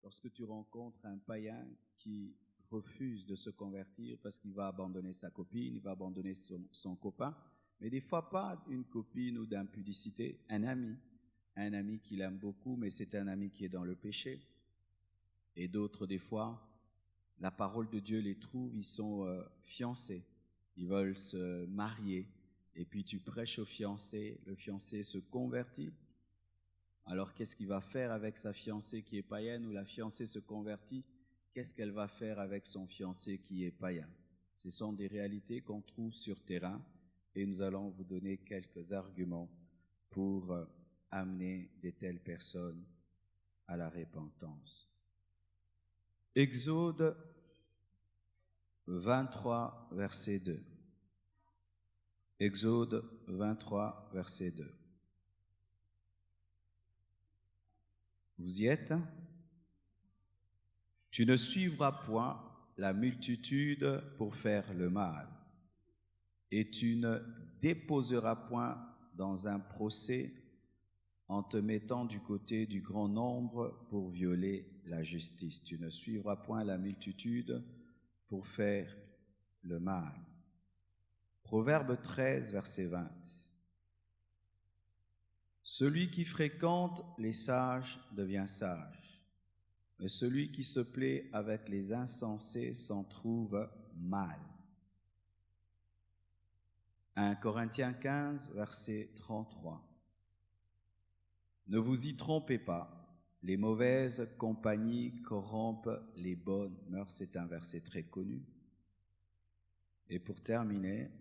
lorsque tu rencontres un païen qui refuse de se convertir parce qu'il va abandonner sa copine, il va abandonner son copain, mais des fois pas une copine ou d'impudicité, un ami qu'il aime beaucoup, mais c'est un ami qui est dans le péché. Et d'autres, des fois, la parole de Dieu les trouve, ils sont fiancés, ils veulent se marier, et puis tu prêches au fiancé, le fiancé se convertit. Alors qu'est-ce qu'il va faire avec sa fiancée qui est païenne, ou la fiancée se convertit, qu'est-ce qu'elle va faire avec son fiancé qui est païen? Ce sont des réalités qu'on trouve sur terrain, et nous allons vous donner quelques arguments pour amener de telles personnes à la repentance. Exode 23, verset 2. Exode 23, verset 2. Vous y êtes? Tu ne suivras point la multitude pour faire le mal, et tu ne déposeras point dans un procès en te mettant du côté du grand nombre pour violer la justice. Tu ne suivras point la multitude pour faire le mal. Proverbe 13, verset 20. Celui qui fréquente les sages devient sage, mais celui qui se plaît avec les insensés s'en trouve mal. 1 Corinthiens 15, verset 33. Ne vous y trompez pas, les mauvaises compagnies corrompent les bonnes mœurs. C'est un verset très connu. Et pour terminer,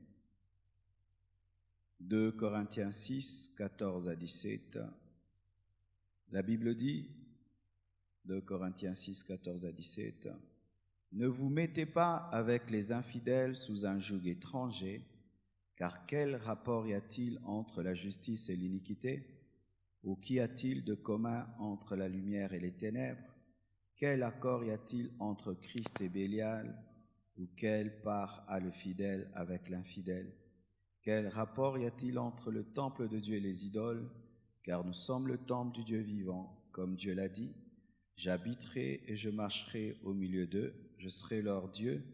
2 Corinthiens 6, 14 à 17, la Bible dit, 2 Corinthiens 6, 14 à 17, « Ne vous mettez pas avec les infidèles sous un joug étranger, car quel rapport y a-t-il entre la justice et l'iniquité ? Ou qu'y a-t-il de commun entre la lumière et les ténèbres? Quel accord y a-t-il entre Christ et Bélial? Ou quelle part a le fidèle avec l'infidèle? Quel rapport y a-t-il entre le temple de Dieu et les idoles? Car nous sommes le temple du Dieu vivant, comme Dieu l'a dit. J'habiterai et je marcherai au milieu d'eux, je serai leur Dieu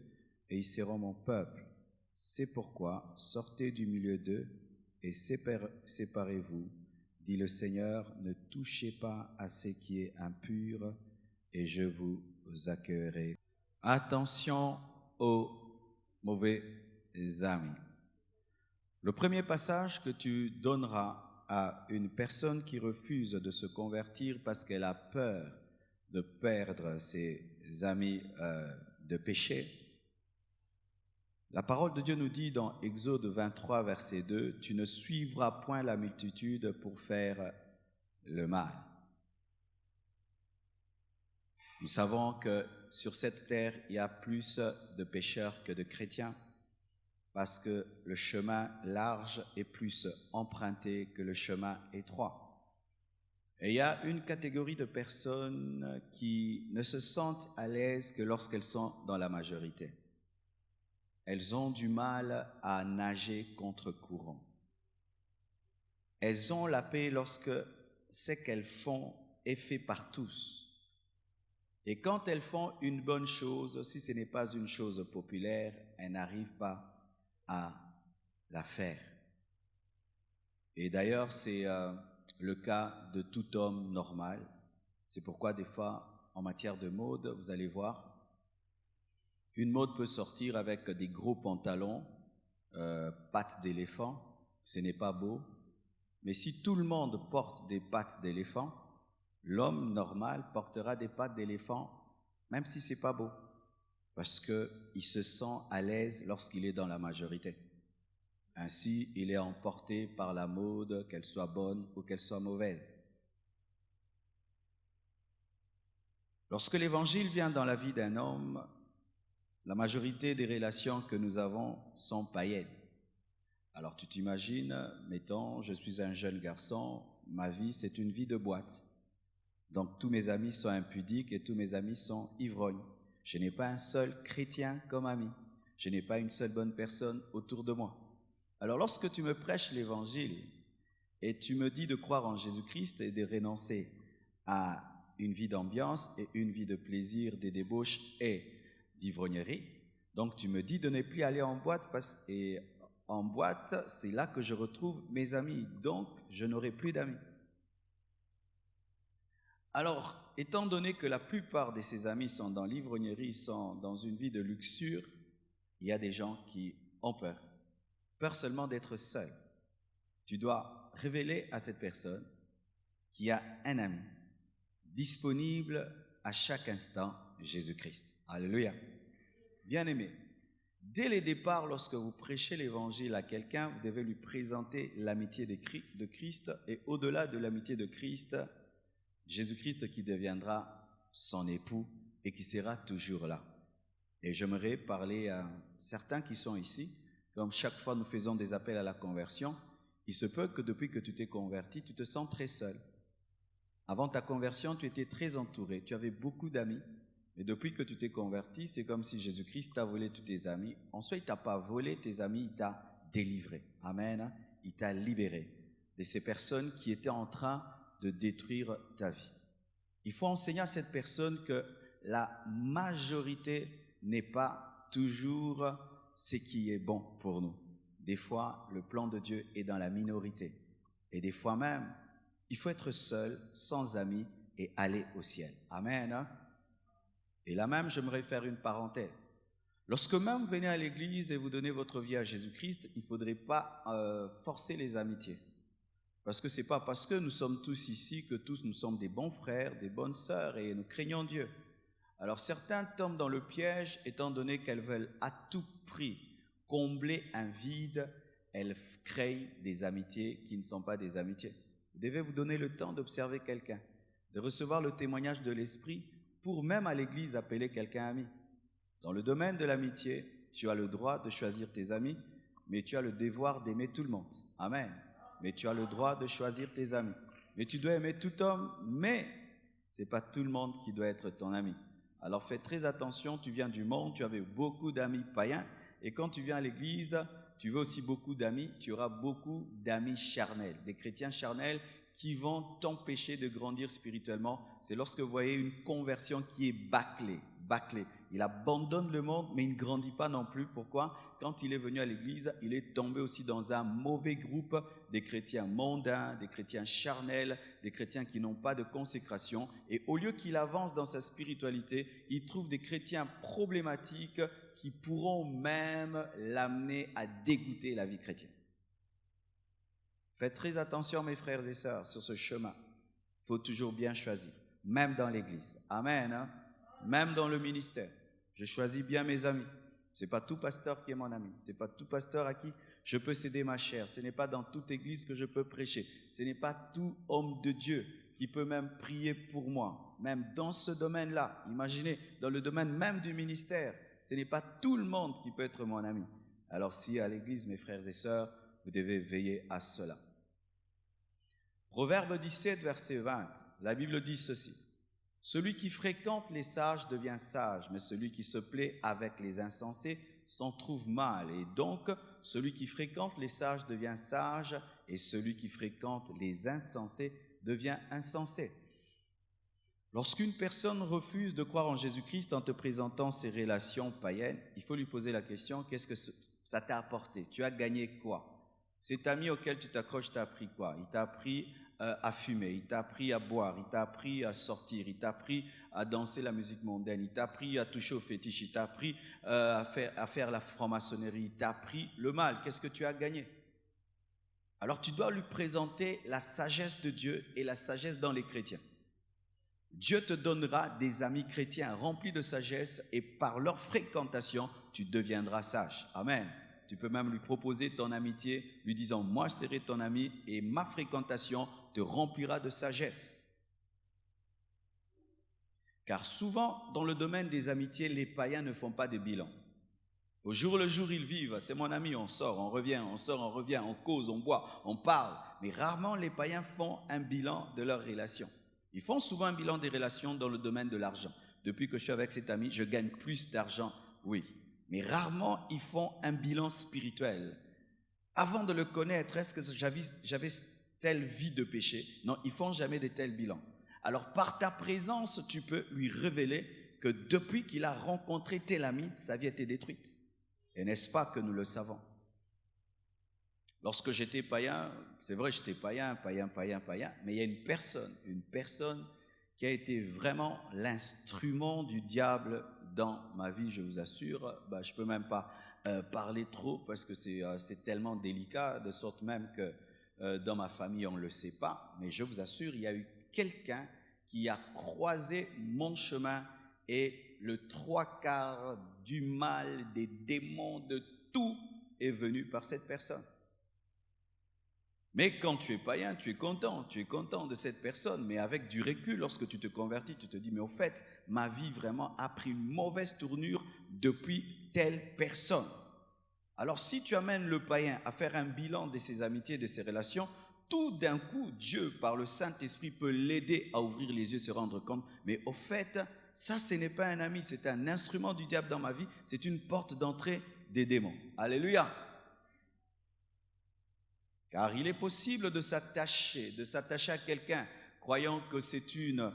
et ils seront mon peuple. C'est pourquoi sortez du milieu d'eux et séparez-vous, dit le Seigneur, ne touchez pas à ce qui est impur et je vous accueillerai. Attention aux mauvais amis. Le premier passage que tu donneras à une personne qui refuse de se convertir parce qu'elle a peur de perdre ses amis de péché, la parole de Dieu nous dit dans Exode 23, verset 2, « Tu ne suivras point la multitude pour faire le mal. » Nous savons que sur cette terre, il y a plus de pécheurs que de chrétiens, parce que le chemin large est plus emprunté que le chemin étroit. Et il y a une catégorie de personnes qui ne se sentent à l'aise que lorsqu'elles sont dans la majorité. Elles ont du mal à nager contre courant. Elles ont la paix lorsque ce qu'elles font est fait par tous. Et quand elles font une bonne chose, si ce n'est pas une chose populaire, elles n'arrivent pas à la faire. Et d'ailleurs, c'est le cas de tout homme normal. C'est pourquoi des fois, en matière de mode, vous allez voir, une mode peut sortir avec des gros pantalons, pattes d'éléphant, ce n'est pas beau. Mais si tout le monde porte des pattes d'éléphant, l'homme normal portera des pattes d'éléphant, même si ce n'est pas beau, parce qu'il se sent à l'aise lorsqu'il est dans la majorité. Ainsi, il est emporté par la mode, qu'elle soit bonne ou qu'elle soit mauvaise. Lorsque l'évangile vient dans la vie d'un homme, la majorité des relations que nous avons sont païennes. Alors tu t'imagines, mettons, je suis un jeune garçon, ma vie c'est une vie de boîte. Donc tous mes amis sont impudiques et tous mes amis sont ivrognes. Je n'ai pas un seul chrétien comme ami. Je n'ai pas une seule bonne personne autour de moi. Alors lorsque tu me prêches l'évangile et tu me dis de croire en Jésus-Christ et de renoncer à une vie d'ambiance et une vie de plaisir, de débauche et d'ivrognerie. Donc tu me dis de ne plus aller en boîte et en boîte, c'est là que je retrouve mes amis. Donc je n'aurai plus d'amis. Alors, étant donné que la plupart de ses amis sont dans l'ivrognerie, sont dans une vie de luxure, il y a des gens qui ont peur. Peur seulement d'être seul. Tu dois révéler à cette personne qu'il y a un ami disponible à chaque instant, Jésus-Christ. Alléluia. Bien-aimé, dès le départ, lorsque vous prêchez l'évangile à quelqu'un, vous devez lui présenter l'amitié de Christ et au-delà de l'amitié de Christ, Jésus-Christ qui deviendra son époux et qui sera toujours là. Et j'aimerais parler à certains qui sont ici, comme chaque fois nous faisons des appels à la conversion, il se peut que depuis que tu t'es converti, tu te sens très seul. Avant ta conversion, tu étais très entouré, tu avais beaucoup d'amis, mais depuis que tu t'es converti, c'est comme si Jésus-Christ t'a volé tous tes amis. En soi, il ne t'a pas volé tes amis, il t'a délivré. Amen. Il t'a libéré de ces personnes qui étaient en train de détruire ta vie. Il faut enseigner à cette personne que la majorité n'est pas toujours ce qui est bon pour nous. Des fois, le plan de Dieu est dans la minorité. Et des fois même, il faut être seul, sans amis et aller au ciel. Amen. Et là même, j'aimerais faire une parenthèse. Lorsque même vous venez à l'église et vous donnez votre vie à Jésus-Christ, il ne faudrait pas forcer les amitiés. Parce que ce n'est pas parce que nous sommes tous ici que tous nous sommes des bons frères, des bonnes sœurs et nous craignons Dieu. Alors certains tombent dans le piège étant donné qu'elles veulent à tout prix combler un vide, elles créent des amitiés qui ne sont pas des amitiés. Vous devez vous donner le temps d'observer quelqu'un, de recevoir le témoignage de l'Esprit pour même à l'église appeler quelqu'un ami. Dans le domaine de l'amitié, tu as le droit de choisir tes amis, mais tu as le devoir d'aimer tout le monde. Amen. Mais tu as le droit de choisir tes amis. Mais tu dois aimer tout homme, mais ce n'est pas tout le monde qui doit être ton ami. Alors fais très attention, tu viens du monde, tu avais beaucoup d'amis païens, et quand tu viens à l'église, tu veux aussi beaucoup d'amis, tu auras beaucoup d'amis charnels, des chrétiens charnels qui vont t'empêcher de grandir spirituellement. C'est lorsque vous voyez une conversion qui est bâclée. Il abandonne le monde, mais il ne grandit pas non plus. Pourquoi? Quand il est venu à l'église, il est tombé aussi dans un mauvais groupe des chrétiens mondains, des chrétiens charnels, des chrétiens qui n'ont pas de consécration. Et au lieu qu'il avance dans sa spiritualité, il trouve des chrétiens problématiques qui pourront même l'amener à dégoûter la vie chrétienne. Faites très attention, mes frères et sœurs, sur ce chemin. Il faut toujours bien choisir, même dans l'église. Amen. Même dans le ministère. Je choisis bien mes amis. Ce n'est pas tout pasteur qui est mon ami. Ce n'est pas tout pasteur à qui je peux céder ma chair. Ce n'est pas dans toute église que je peux prêcher. Ce n'est pas tout homme de Dieu qui peut même prier pour moi. Même dans ce domaine-là. Imaginez, dans le domaine même du ministère, ce n'est pas tout le monde qui peut être mon ami. Alors si à l'église, mes frères et sœurs, vous devez veiller à cela. Proverbe 17, verset 20, la Bible dit ceci. Celui qui fréquente les sages devient sage, mais celui qui se plaît avec les insensés s'en trouve mal. Et donc, celui qui fréquente les sages devient sage, et celui qui fréquente les insensés devient insensé. Lorsqu'une personne refuse de croire en Jésus-Christ en te présentant ses relations païennes, il faut lui poser la question, qu'est-ce que ça t'a apporté? Tu as gagné quoi? Cet ami auquel tu t'accroches t'a appris quoi? Il t'a appris à fumer, il t'a appris à boire, il t'a appris à sortir, il t'a appris à danser la musique mondaine, il t'a appris à toucher au fétiche, il t'a appris à faire la franc-maçonnerie, il t'a appris le mal. Qu'est-ce que tu as gagné? Alors tu dois lui présenter la sagesse de Dieu et la sagesse dans les chrétiens. Dieu te donnera des amis chrétiens remplis de sagesse et par leur fréquentation, tu deviendras sage. Amen. Tu peux même lui proposer ton amitié, lui disant « Moi, je serai ton ami et ma fréquentation te remplira de sagesse. » Car souvent, dans le domaine des amitiés, les païens ne font pas de bilan. Au jour le jour, ils vivent. C'est mon ami, on sort, on revient, on sort, on revient, on cause, on boit, on parle. Mais rarement, les païens font un bilan de leurs relations. Ils font souvent un bilan des relations dans le domaine de l'argent. Depuis que je suis avec cet ami, je gagne plus d'argent, oui. Mais rarement, ils font un bilan spirituel. Avant de le connaître, est-ce que j'avais telle vie de péché? Non, ils ne font jamais de tels bilans. Alors par ta présence, tu peux lui révéler que depuis qu'il a rencontré tel ami, sa vie a été détruite. Et n'est-ce pas que nous le savons? Lorsque j'étais païen, c'est vrai, j'étais païen, mais il y a une personne qui a été vraiment l'instrument du diable dans ma vie, je vous assure. Je ne peux même pas parler trop parce que c'est tellement délicat, de sorte même que dans ma famille, on ne le sait pas. Mais je vous assure, il y a eu quelqu'un qui a croisé mon chemin et le 3/4 du mal, des démons, de tout est venu par cette personne. Mais quand tu es païen, tu es content de cette personne. Mais avec du recul, lorsque tu te convertis, tu te dis, mais au fait, ma vie vraiment a pris une mauvaise tournure depuis telle personne. Alors si tu amènes le païen à faire un bilan de ses amitiés, de ses relations, tout d'un coup, Dieu, par le Saint-Esprit, peut l'aider à ouvrir les yeux, se rendre compte. Mais au fait, ça, ce n'est pas un ami, c'est un instrument du diable dans ma vie. C'est une porte d'entrée des démons. Alléluia. Car il est possible de s'attacher à quelqu'un, croyant que c'est une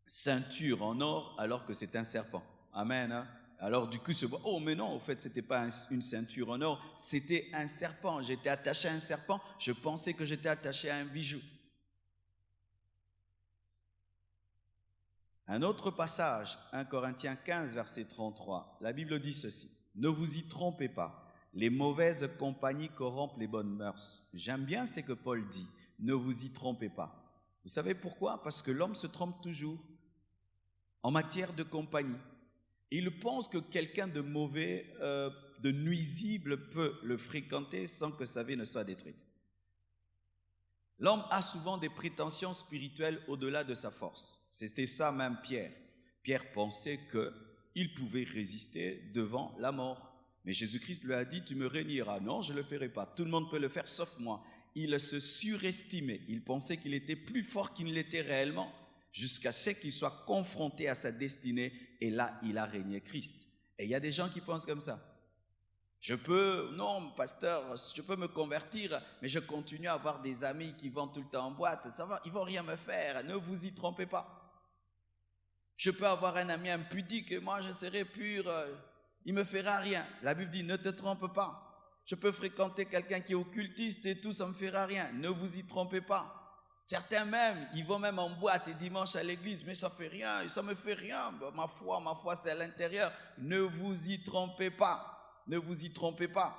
ceinture en or, alors que c'est un serpent. Amen. Hein? Alors du coup, oh mais non, au fait, ce n'était pas une ceinture en or, c'était un serpent. J'étais attaché à un serpent, je pensais que j'étais attaché à un bijou. Un autre passage, 1 Corinthiens 15, verset 33, la Bible dit ceci, « Ne vous y trompez pas. Les mauvaises compagnies corrompent les bonnes mœurs. » J'aime bien ce que Paul dit. Ne vous y trompez pas. Vous savez pourquoi? Parce que l'homme se trompe toujours en matière de compagnie. Il pense que quelqu'un de mauvais, de nuisible peut le fréquenter sans que sa vie ne soit détruite. L'homme a souvent des prétentions spirituelles au-delà de sa force. C'était ça même Pierre. Pierre pensait qu'il pouvait résister devant la mort. Mais Jésus-Christ lui a dit, tu me régneras. Non, je ne le ferai pas. Tout le monde peut le faire sauf moi. Il se surestimait. Il pensait qu'il était plus fort qu'il ne l'était réellement, jusqu'à ce qu'il soit confronté à sa destinée. Et là, il a régné Christ. Et il y a des gens qui pensent comme ça. Non, pasteur, je peux me convertir, mais je continue à avoir des amis qui vont tout le temps en boîte. Ça va, ils ne vont rien me faire. Ne vous y trompez pas. Je peux avoir un ami impudique et moi, je serai pur. Il ne me fera rien. La Bible dit, ne te trompe pas. Je peux fréquenter quelqu'un qui est occultiste et tout, ça ne me fera rien. Ne vous y trompez pas. Certains même, ils vont même en boîte et dimanche à l'église, mais ça ne fait rien, ça ne me fait rien. Ma foi, c'est à l'intérieur. Ne vous y trompez pas. Ne vous y trompez pas.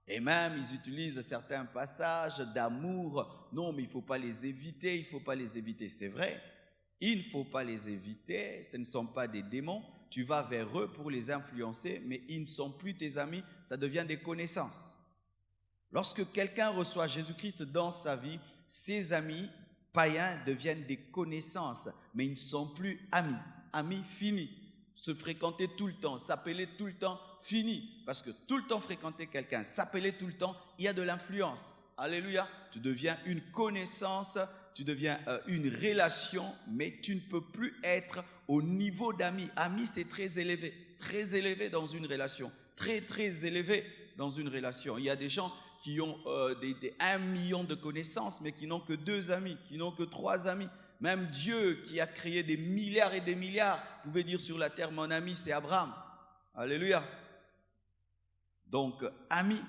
Et même, ils utilisent certains passages d'amour. Non, mais il ne faut pas les éviter, il ne faut pas les éviter. C'est vrai, il ne faut pas les éviter. Ce ne sont pas des démons. Tu vas vers eux pour les influencer, mais ils ne sont plus tes amis, ça devient des connaissances. Lorsque quelqu'un reçoit Jésus-Christ dans sa vie, ses amis païens deviennent des connaissances, mais ils ne sont plus amis. Amis, fini. Se fréquenter tout le temps, s'appeler tout le temps, fini. Parce que tout le temps fréquenter quelqu'un, s'appeler tout le temps, il y a de l'influence. Alléluia. Tu deviens une connaissance, tu deviens une relation, mais tu ne peux plus être au niveau d'amis. Ami, c'est très élevé dans une relation, très élevé dans une relation. Il y a des gens qui ont 1 million de connaissances, mais qui n'ont que 2 amis, qui n'ont que 3 amis. Même Dieu, qui a créé des milliards et des milliards, pouvait dire sur la terre, mon ami, c'est Abraham. Alléluia. Donc, amis,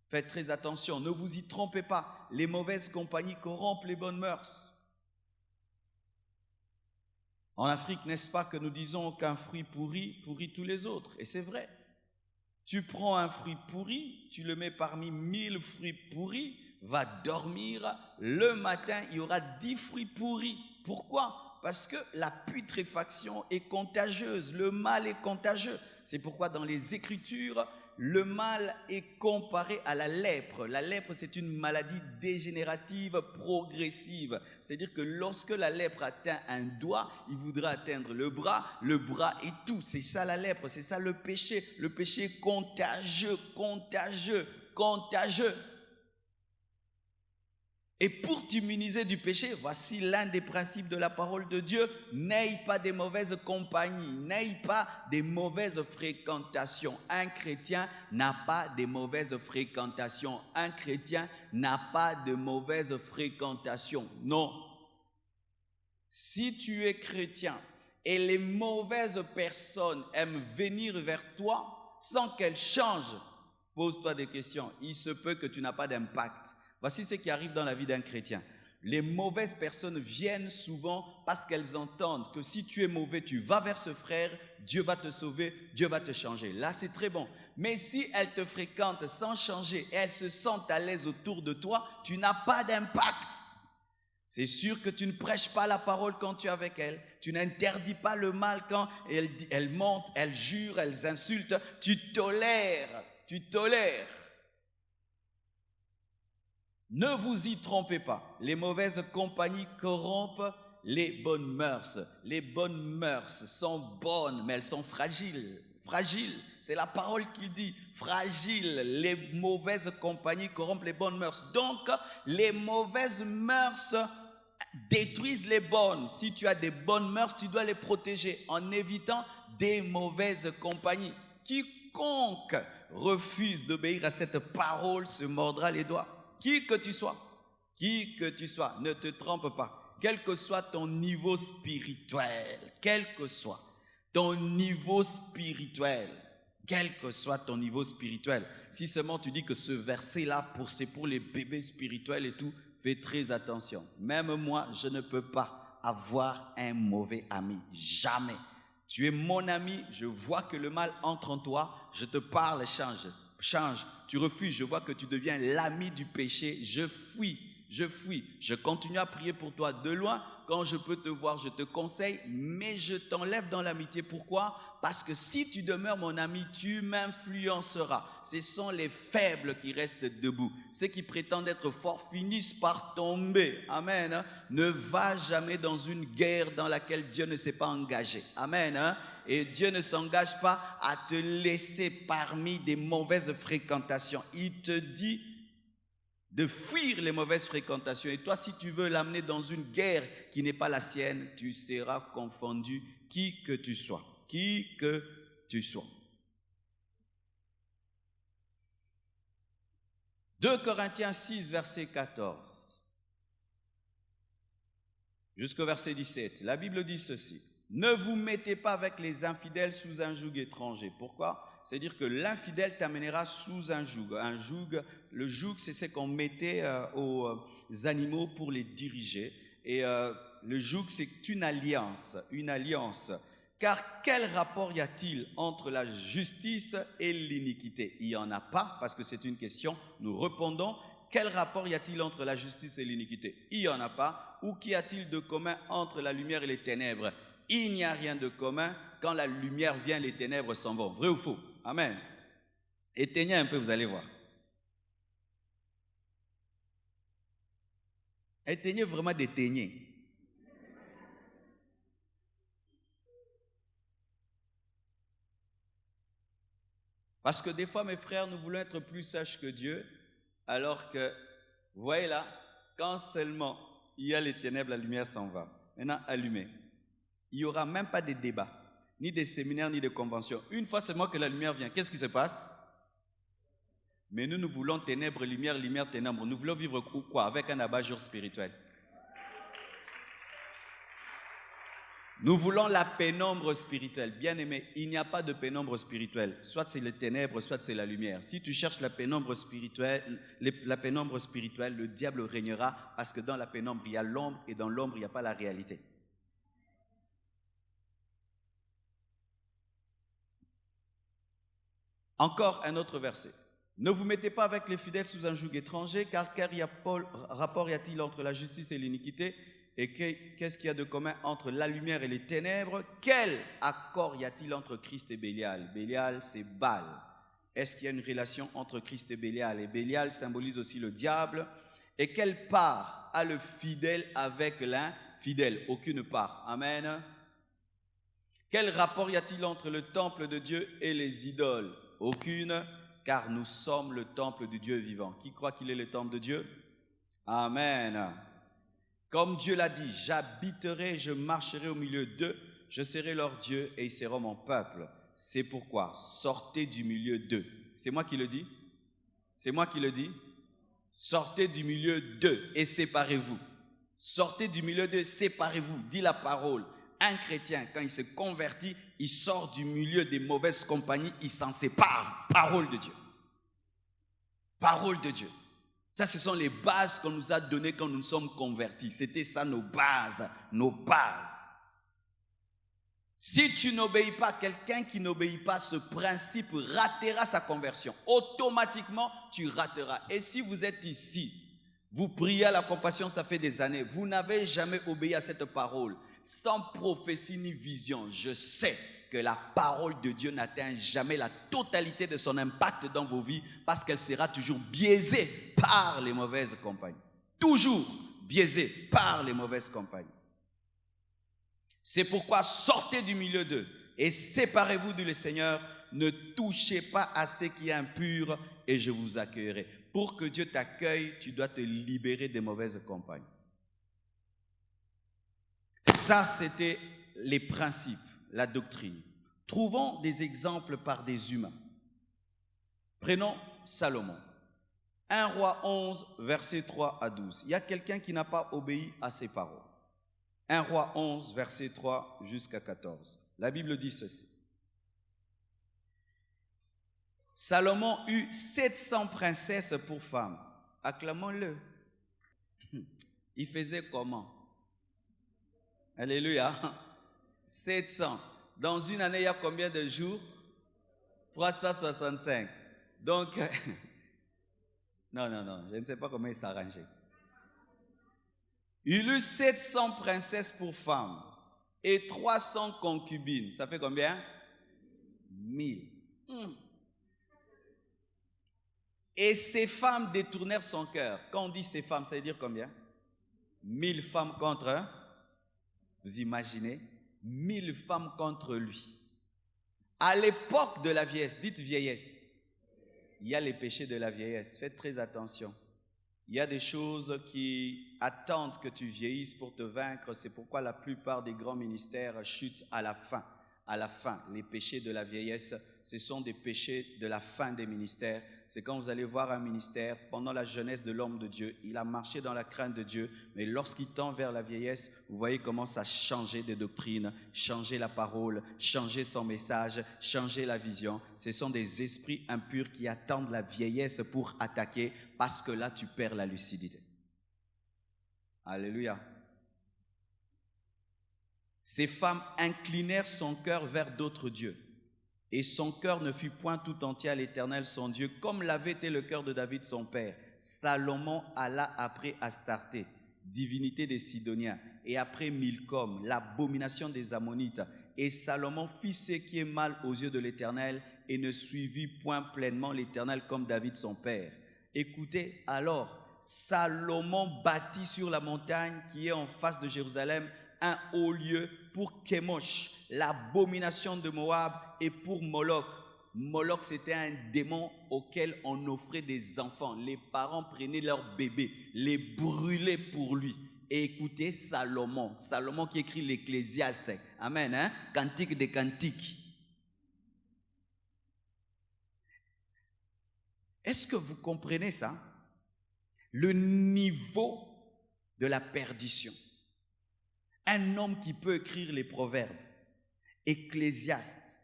faites très attention, ne vous y trompez pas. Les mauvaises compagnies corrompent les bonnes mœurs. En Afrique, n'est-ce pas que nous disons qu'un fruit pourri pourrit tous les autres? Et c'est vrai. Tu prends un fruit pourri, tu le mets parmi 1000 fruits pourris, va dormir, le matin, il y aura 10 fruits pourris. Pourquoi? Parce que la putréfaction est contagieuse, le mal est contagieux. C'est pourquoi dans les Écritures, le mal est comparé à la lèpre. La lèpre, c'est une maladie dégénérative progressive. C'est-à-dire que lorsque la lèpre atteint un doigt, il voudra atteindre le bras et tout. C'est ça la lèpre, c'est ça le péché. Le péché est contagieux. Et pour t'immuniser du péché, voici l'un des principes de la parole de Dieu. N'aie pas des mauvaises compagnies, n'aie pas des mauvaises fréquentations. Un chrétien n'a pas de mauvaises fréquentations. Un chrétien n'a pas de mauvaises fréquentations. Non. Si tu es chrétien et les mauvaises personnes aiment venir vers toi sans qu'elles changent, pose-toi des questions. Il se peut que tu n'as pas d'impact. Voici ce qui arrive dans la vie d'un chrétien. Les mauvaises personnes viennent souvent parce qu'elles entendent que si tu es mauvais, tu vas vers ce frère, Dieu va te sauver, Dieu va te changer. Là, c'est très bon. Mais si elles te fréquentent sans changer et elles se sentent à l'aise autour de toi, tu n'as pas d'impact. C'est sûr que tu ne prêches pas la parole quand tu es avec elles. Tu n'interdis pas le mal quand elles mentent, elles jurent, elles insultent. Tu tolères. Ne vous y trompez pas. Les mauvaises compagnies corrompent les bonnes mœurs. Les bonnes mœurs sont bonnes, mais elles sont fragiles. Fragiles, c'est la parole qu'il dit. Fragile, les mauvaises compagnies corrompent les bonnes mœurs. Donc, les mauvaises mœurs détruisent les bonnes. Si tu as des bonnes mœurs, tu dois les protéger en évitant des mauvaises compagnies. Quiconque refuse d'obéir à cette parole se mordra les doigts. Qui que tu sois, ne te trompe pas. Quel que soit ton niveau spirituel, si seulement tu dis que ce verset-là, c'est pour les bébés spirituels et tout, fais très attention. Même moi, je ne peux pas avoir un mauvais ami. Jamais. Tu es mon ami, je vois que le mal entre en toi, je te parle, change. Tu refuses, je vois que tu deviens l'ami du péché, je fuis. Je continue à prier pour toi de loin. Quand je peux te voir, je te conseille, mais je t'enlève dans l'amitié. Pourquoi? Parce que si tu demeures mon ami, tu m'influenceras. Ce sont les faibles qui restent debout. Ceux qui prétendent être forts finissent par tomber. Amen. Ne va jamais dans une guerre dans laquelle Dieu ne s'est pas engagé. Amen. Et Dieu ne s'engage pas à te laisser parmi des mauvaises fréquentations. Il te dit de fuir les mauvaises fréquentations. Et toi, si tu veux l'amener dans une guerre qui n'est pas la sienne, tu seras confondu, qui que tu sois. 2 Corinthiens 6, verset 14. Jusqu'au verset 17. La Bible dit ceci. Ne vous mettez pas avec les infidèles sous un joug étranger. Pourquoi? C'est-à-dire que l'infidèle t'amènera sous un joug. Le joug, c'est ce qu'on mettait aux animaux pour les diriger. Et le joug, c'est une alliance. Car quel rapport y a-t-il entre la justice et l'iniquité? Il n'y en a pas, parce que c'est une question. Nous répondons, quel rapport y a-t-il entre la justice et l'iniquité? Il n'y en a pas. Ou qu'y a-t-il de commun entre la lumière et les ténèbres? Il n'y a rien de commun. Quand la lumière vient, les ténèbres s'en vont. Vrai ou faux? Amen. Éteignez un peu, vous allez voir. Éteignez vraiment d'éteigner. Parce que des fois, mes frères, nous voulons être plus sages que Dieu, alors que, vous voyez là, quand seulement il y a les ténèbres, la lumière s'en va. Maintenant, allumez. Il n'y aura même pas de débat, ni de séminaires, ni de conventions. Une fois seulement que la lumière vient, qu'est-ce qui se passe? Mais nous voulons ténèbres, lumière, ténèbres. Nous voulons vivre quoi? Avec un abat-jour spirituel. Nous voulons la pénombre spirituelle. Bien aimé, il n'y a pas de pénombre spirituelle. Soit c'est les ténèbres, soit c'est la lumière. Si tu cherches la pénombre spirituelle, le diable régnera parce que dans la pénombre, il y a l'ombre et dans l'ombre, il n'y a pas la réalité. Encore un autre verset. Ne vous mettez pas avec les fidèles sous un joug étranger, car rapport y a-t-il entre la justice et l'iniquité? Et qu'est-ce qu'il y a de commun entre la lumière et les ténèbres? Quel accord y a-t-il entre Christ et Bélial? Bélial, c'est Baal. Est-ce qu'il y a une relation entre Christ et Bélial? Et Bélial symbolise aussi le diable. Et quelle part a le fidèle avec l'infidèle? Aucune part. Amen. Quel rapport y a-t-il entre le temple de Dieu et les idoles? Aucune, car nous sommes le temple du Dieu vivant. Qui croit qu'il est le temple de Dieu? Amen. Comme Dieu l'a dit, j'habiterai, je marcherai au milieu d'eux, je serai leur Dieu et ils seront mon peuple. C'est pourquoi, sortez du milieu d'eux. C'est moi qui le dis? C'est moi qui le dis? Sortez du milieu d'eux et séparez-vous. Sortez du milieu d'eux, séparez-vous, dit la parole. Un chrétien, quand il se convertit, il sort du milieu des mauvaises compagnies, il s'en sépare. Parole de Dieu. Parole de Dieu. Ça, ce sont les bases qu'on nous a données quand nous nous sommes convertis. C'était ça nos bases, nos bases. Si tu n'obéis pas, quelqu'un qui n'obéit pas, ce principe ratera sa conversion. Automatiquement, tu rateras. Et si vous êtes ici, vous priez à la compassion, ça fait des années, vous n'avez jamais obéi à cette parole, sans prophétie ni vision, je sais que la parole de Dieu n'atteint jamais la totalité de son impact dans vos vies parce qu'elle sera toujours biaisée par les mauvaises compagnies. Toujours biaisée par les mauvaises compagnies. C'est pourquoi sortez du milieu d'eux et séparez-vous, dit le Seigneur. Ne touchez pas à ce qui est impur et je vous accueillerai. Pour que Dieu t'accueille, tu dois te libérer des mauvaises compagnies. Ça, c'était les principes, la doctrine. Trouvons des exemples par des humains. Prenons Salomon. 1 Roi 11, versets 3 à 12. Il y a quelqu'un qui n'a pas obéi à ses paroles. 1 Roi 11, verset 3 jusqu'à 14. La Bible dit ceci. Salomon eut 700 princesses pour femmes. Acclamons-le. Il faisait comment? Alléluia. 700. Dans une année, il y a combien de jours? 365. Donc, non, je ne sais pas comment il s'arrangeait. Il eut 700 princesses pour femmes et 300 concubines. Ça fait combien? 1000. Et ces femmes détournèrent son cœur. Quand on dit ces femmes, ça veut dire combien? 1000 femmes contre, vous imaginez, 1000 femmes contre lui. À l'époque de la vieillesse, dites vieillesse, il y a les péchés de la vieillesse. Faites très attention. Il y a des choses qui attendent que tu vieillisses pour te vaincre. C'est pourquoi la plupart des grands ministères chutent à la fin. À la fin, les péchés de la vieillesse, ce sont des péchés de la fin des ministères. C'est quand vous allez voir un ministère, pendant la jeunesse de l'homme de Dieu, il a marché dans la crainte de Dieu, mais lorsqu'il tend vers la vieillesse, vous voyez comment ça a changé de doctrine, changer la parole, changer son message, changer la vision. Ce sont des esprits impurs qui attendent la vieillesse pour attaquer, parce que là, tu perds la lucidité. Alléluia. Ces femmes inclinèrent son cœur vers d'autres dieux. Et son cœur ne fut point tout entier à l'Éternel son Dieu, comme l'avait été le cœur de David son père. Salomon alla après Astarté, divinité des Sidoniens, et après Milcom, l'abomination des Ammonites. Et Salomon fit ce qui est mal aux yeux de l'Éternel, et ne suivit point pleinement l'Éternel comme David son père. Écoutez, alors, Salomon bâtit sur la montagne qui est en face de Jérusalem un haut lieu pour Kémosh, l'abomination de Moab, et pour Moloch. Moloch, c'était un démon auquel on offrait des enfants. Les parents prenaient leurs bébés, les brûlaient pour lui. Et écoutez Salomon qui écrit l'Ecclésiaste. Amen, hein? Cantique des cantiques. Est-ce que vous comprenez ça? Le niveau de la perdition. Un homme qui peut écrire les proverbes, Ecclésiaste,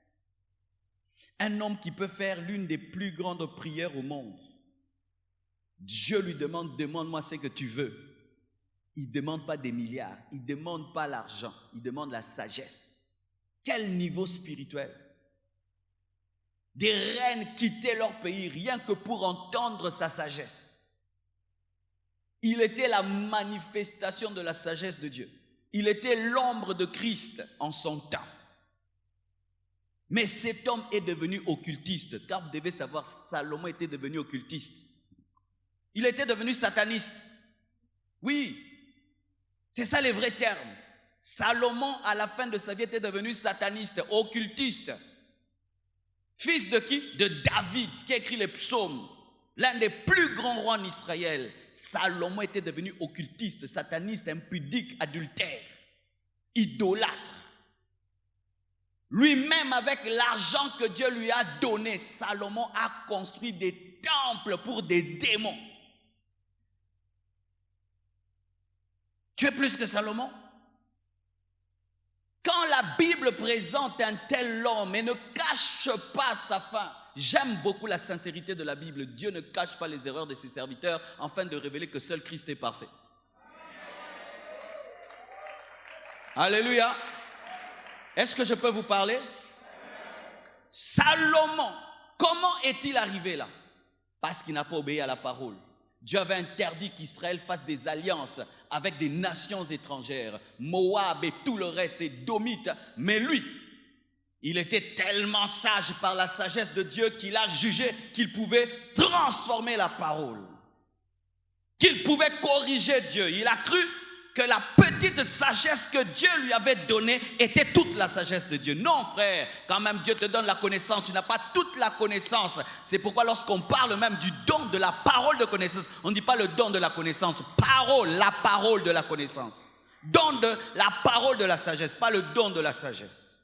un homme qui peut faire l'une des plus grandes prières au monde. Dieu lui demande, demande-moi ce que tu veux. Il ne demande pas des milliards, il ne demande pas l'argent, il demande la sagesse. Quel niveau spirituel! Des reines quittaient leur pays rien que pour entendre sa sagesse. Il était la manifestation de la sagesse de Dieu. Il était l'ombre de Christ en son temps. Mais cet homme est devenu occultiste, car vous devez savoir, Salomon était devenu occultiste. Il était devenu sataniste. Oui, c'est ça les vrais termes. Salomon, à la fin de sa vie, était devenu sataniste, occultiste. Fils de qui? De David, qui a écrit les psaumes. L'un des plus grands rois en Israël. Salomon était devenu occultiste, sataniste, impudique, adultère, idolâtre. Lui-même, avec l'argent que Dieu lui a donné, Salomon a construit des temples pour des démons. Tu es plus que Salomon. Quand la Bible présente un tel homme et ne cache pas sa fin, j'aime beaucoup la sincérité de la Bible. Dieu ne cache pas les erreurs de ses serviteurs afin de révéler que seul Christ est parfait. Alléluia. Est-ce que je peux vous parler? Salomon, comment est-il arrivé là? Parce qu'il n'a pas obéi à la parole. Dieu avait interdit qu'Israël fasse des alliances avec des nations étrangères, Moab et tout le reste, et Domite. Mais lui, il était tellement sage par la sagesse de Dieu qu'il a jugé qu'il pouvait transformer la parole, qu'il pouvait corriger Dieu. Il a cru que la petite sagesse que Dieu lui avait donnée était toute la sagesse de Dieu. Non, frère, quand même Dieu te donne la connaissance, tu n'as pas toute la connaissance. C'est pourquoi lorsqu'on parle même du don de la parole de connaissance, on ne dit pas le don de la connaissance, parole, la parole de la connaissance. Don de la parole de la sagesse, pas le don de la sagesse.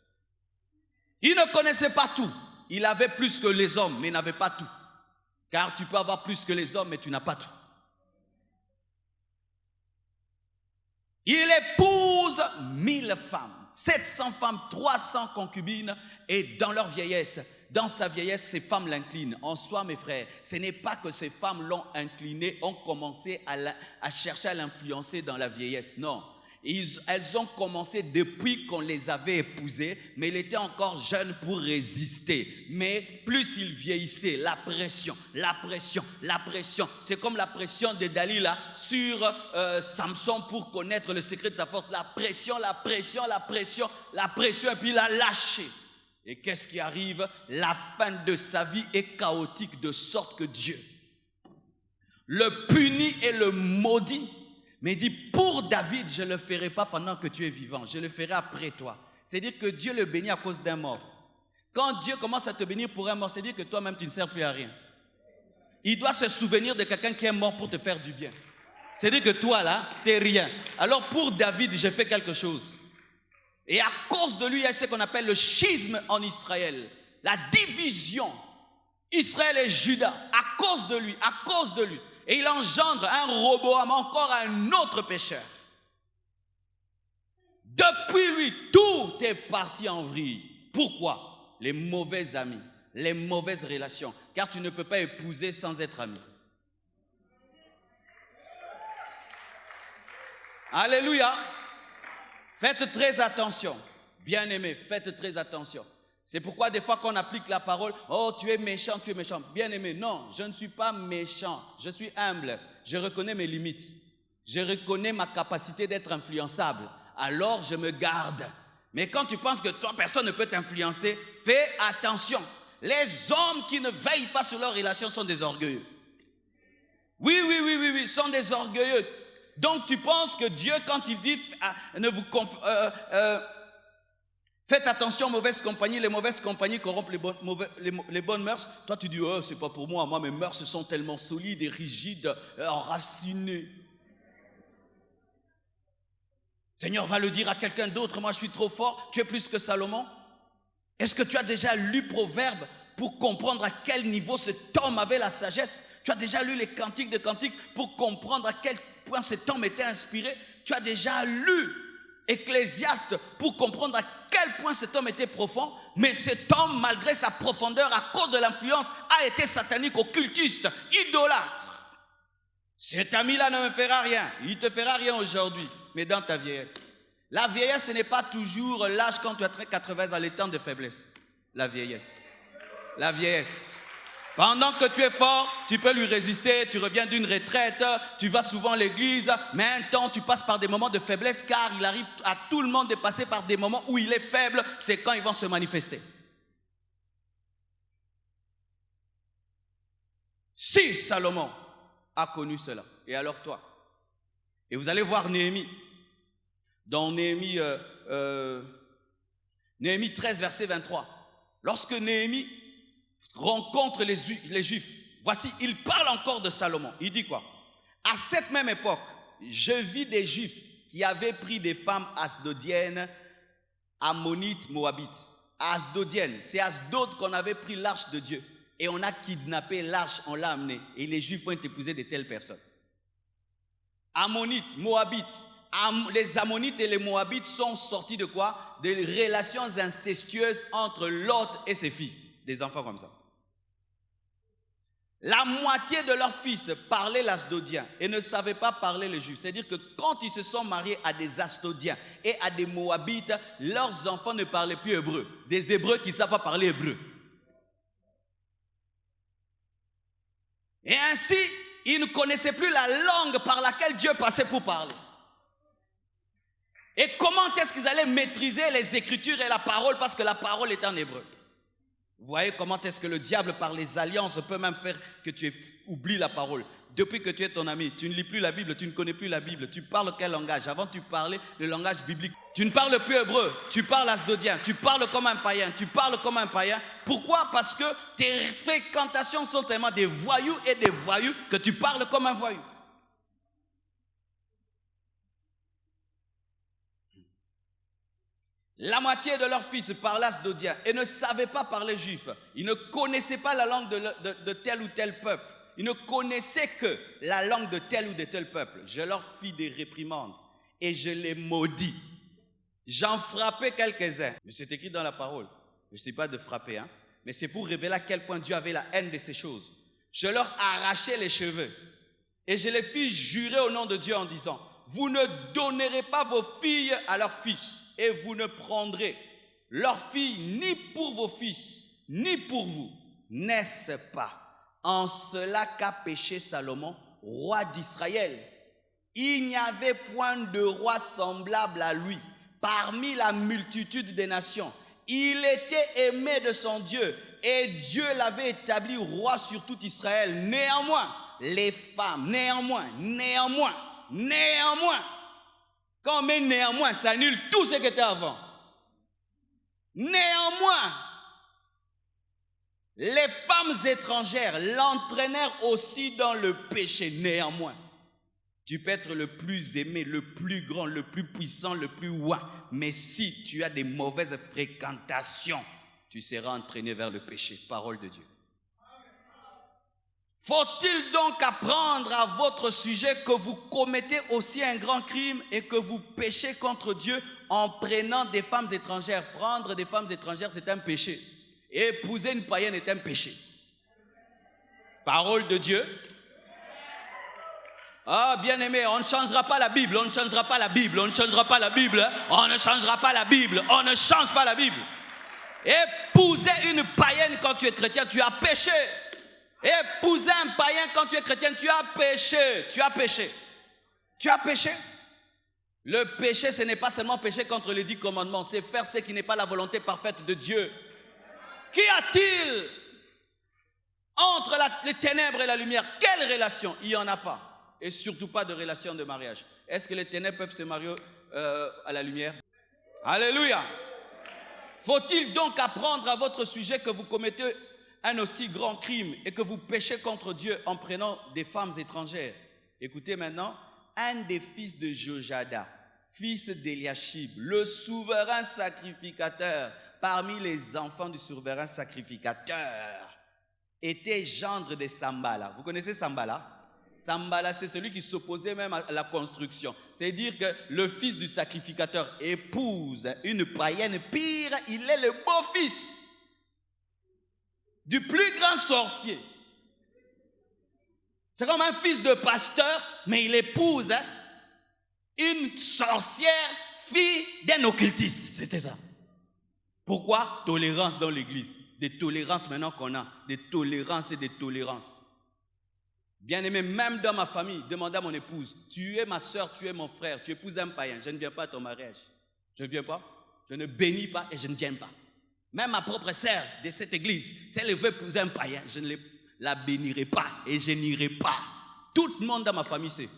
Il ne connaissait pas tout. Il avait plus que les hommes, mais il n'avait pas tout. Car tu peux avoir plus que les hommes, mais tu n'as pas tout. Il épouse 1000 femmes, 700 femmes, 300 concubines, et dans leur vieillesse, dans sa vieillesse, ces femmes l'inclinent. En soi, mes frères, ce n'est pas que ces femmes l'ont incliné, ont commencé à chercher à l'influencer dans la vieillesse, non. Elles ont commencé depuis qu'on les avait épousées, mais il était encore jeune pour résister. Mais plus il vieillissait, la pression, c'est comme la pression de Dalila sur Samson pour connaître le secret de sa force. La pression, et puis il a lâché. Et qu'est-ce qui arrive? La fin de sa vie est chaotique de sorte que Dieu le punit et le maudit. Mais il dit, pour David, je ne le ferai pas pendant que tu es vivant, je le ferai après toi. C'est-à-dire que Dieu le bénit à cause d'un mort. Quand Dieu commence à te bénir pour un mort, c'est-à-dire que toi-même, tu ne sers plus à rien. Il doit se souvenir de quelqu'un qui est mort pour te faire du bien. C'est-à-dire que toi, là, tu n'es rien. Alors pour David, j'ai fait quelque chose. Et à cause de lui, il y a ce qu'on appelle le schisme en Israël. La division, Israël et Juda, à cause de lui. Et il engendre un Roboam, encore un autre pécheur. Depuis lui, tout est parti en vrille. Pourquoi? Les mauvais amis, les mauvaises relations. Car tu ne peux pas épouser sans être ami. Alléluia. Faites très attention. Bien-aimés, faites très attention. C'est pourquoi des fois qu'on applique la parole, oh tu es méchant. Bien-aimé, non, je ne suis pas méchant, je suis humble, je reconnais mes limites, je reconnais ma capacité d'être influençable, alors je me garde. Mais quand tu penses que toi, personne ne peut t'influencer, fais attention. Les hommes qui ne veillent pas sur leurs relations sont des orgueilleux. Oui, sont des orgueilleux. Donc tu penses que Dieu, quand il dit, faites attention aux mauvaises compagnies, les mauvaises compagnies corrompent les bonnes mœurs. Toi, tu dis, oh, c'est pas pour moi. Moi, mes mœurs sont tellement solides et rigides, enracinées. Seigneur va le dire à quelqu'un d'autre, moi, je suis trop fort. Tu es plus que Salomon. Est-ce que tu as déjà lu Proverbes pour comprendre à quel niveau cet homme avait la sagesse? Tu as déjà lu les cantiques de cantiques pour comprendre à quel point cet homme était inspiré? Tu as déjà lu Ecclésiaste pour comprendre à quel point cet homme était profond? Mais cet homme, malgré sa profondeur, à cause de l'influence, a été satanique, occultiste, idolâtre. Cet ami-là ne me fera rien. Il ne te fera rien aujourd'hui, mais dans ta vieillesse. La vieillesse, ce n'est pas toujours l'âge quand tu as 80 ans, les temps de faiblesse. La vieillesse. Pendant que tu es fort, tu peux lui résister, tu reviens d'une retraite, tu vas souvent à l'église, mais un temps tu passes par des moments de faiblesse, car il arrive à tout le monde de passer par des moments où il est faible, c'est quand ils vont se manifester. Si Salomon a connu cela, et alors toi? Et vous allez voir Néhémie, dans Néhémie 13, verset 23. Lorsque Néhémie rencontre les Juifs, voici, il parle encore de Salomon. Il dit quoi? À cette même époque, je vis des Juifs qui avaient pris des femmes asdodiennes, ammonites, moabites. Asdodiennes, c'est Asdod qu'on avait pris l'arche de Dieu. Et on a kidnappé l'arche, on l'a amenée. Et les Juifs ont épouser de telles personnes. Ammonites, moabites, les Ammonites et les Moabites sont sortis de quoi? Des relations incestueuses entre Lot et ses filles. Des enfants comme ça. La moitié de leurs fils parlaient l'asdodien et ne savaient pas parler le juif. C'est-à-dire que quand ils se sont mariés à des asdodiens et à des moabites, leurs enfants ne parlaient plus hébreu. Des hébreux qui ne savent pas parler hébreu. Et ainsi, ils ne connaissaient plus la langue par laquelle Dieu passait pour parler. Et comment est-ce qu'ils allaient maîtriser les Écritures et la parole parce que la parole est en hébreu? Vous voyez comment est-ce que le diable, par les alliances, peut même faire que tu oublies la parole. Depuis que tu es ton ami, tu ne lis plus la Bible, tu ne connais plus la Bible, tu parles quel langage? Avant, tu parlais le langage biblique. Tu ne parles plus hébreu, tu parles asdodien, tu parles comme un païen, tu parles comme un païen. Pourquoi? Parce que tes fréquentations sont tellement des voyous et des voyous que tu parles comme un voyou. La moitié de leurs fils parlaient asdodien et ne savaient pas parler juif. Ils ne connaissaient pas la langue de tel ou tel peuple. Ils ne connaissaient que la langue de tel ou de tel peuple. Je leur fis des réprimandes et je les maudis. J'en frappais quelques-uns. Mais c'est écrit dans la parole. Je ne sais pas de frapper, hein? Mais c'est pour révéler à quel point Dieu avait la haine de ces choses. Je leur arrachai les cheveux et je les fis jurer au nom de Dieu en disant: vous ne donnerez pas vos filles à leurs fils. Et vous ne prendrez leurs filles ni pour vos fils, ni pour vous. N'est-ce pas en cela qu'a péché Salomon, roi d'Israël? Il n'y avait point de roi semblable à lui parmi la multitude des nations. Il était aimé de son Dieu et Dieu l'avait établi roi sur tout Israël. Néanmoins, les femmes, néanmoins, quand on met néanmoins, ça annule tout ce qui était avant. Néanmoins, les femmes étrangères l'entraînèrent aussi dans le péché. Néanmoins, tu peux être le plus aimé, le plus grand, le plus puissant, le plus ouin. Mais si tu as des mauvaises fréquentations, tu seras entraîné vers le péché. Parole de Dieu. Faut-il donc apprendre à votre sujet que vous commettez aussi un grand crime et que vous péchez contre Dieu en prenant des femmes étrangères? Prendre des femmes étrangères, c'est un péché. Et épouser une païenne est un péché. Parole de Dieu. Ah, bien-aimé, on ne changera pas la Bible, on ne changera pas la Bible, on ne changera pas la Bible, on ne changera pas la Bible, on ne change pas la Bible. Épouser une païenne quand tu es chrétien, tu as péché. Épouser un païen quand tu es chrétien, tu as péché. Tu as péché. Tu as péché. Le péché, ce n'est pas seulement pécher contre les 10 commandements, c'est faire ce qui n'est pas la volonté parfaite de Dieu. Qu'y a-t-il entre les ténèbres et la lumière? Quelle relation? Il n'y en a pas. Et surtout pas de relation de mariage. Est-ce que les ténèbres peuvent se marier à la lumière? Alléluia. Faut-il donc apprendre à votre sujet que vous commettez un aussi grand crime et que vous péchez contre Dieu en prenant des femmes étrangères? Écoutez maintenant, un des fils de Jojada, fils d'Eliashib, le souverain sacrificateur, parmi les enfants du souverain sacrificateur, était gendre de Sambala. Vous connaissez Sambala? Sambala, c'est celui qui s'opposait même à la construction. C'est-à-dire que le fils du sacrificateur épouse une païenne. Pire, il est le beau-fils du plus grand sorcier. C'est comme un fils de pasteur, mais il épouse une sorcière, fille d'un occultiste. C'était ça. Pourquoi? Tolérance dans l'église. Des tolérances maintenant qu'on a. Des tolérances et des tolérances. Bien-aimé, même dans ma famille, demandez à mon épouse: tu es ma soeur, tu es mon frère, tu épouses un païen, je ne viens pas à ton mariage. Je ne viens pas, je ne bénis pas et je ne viens pas. Même ma propre sœur de cette église, si elle veut épouser un païen, je ne la bénirai pas et je n'irai pas. Tout le monde dans ma famille sait.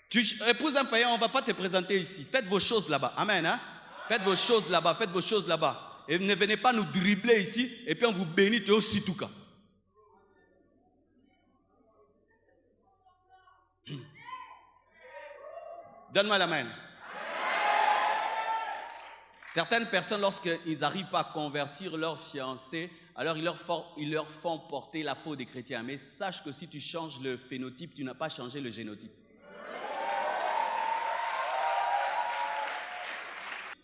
Tu épouses un païen, on ne va pas te présenter ici. Faites vos choses là-bas. Amen. Hein? Faites vos choses là-bas, faites vos choses là-bas. Et ne venez pas nous dribbler ici et puis on vous bénit aussi tout cas. Donne-moi la main. Certaines personnes, lorsqu'ils n'arrivent pas à convertir leur fiancé, alors ils leur font porter la peau des chrétiens. Mais sache que si tu changes le phénotype, tu n'as pas changé le génotype.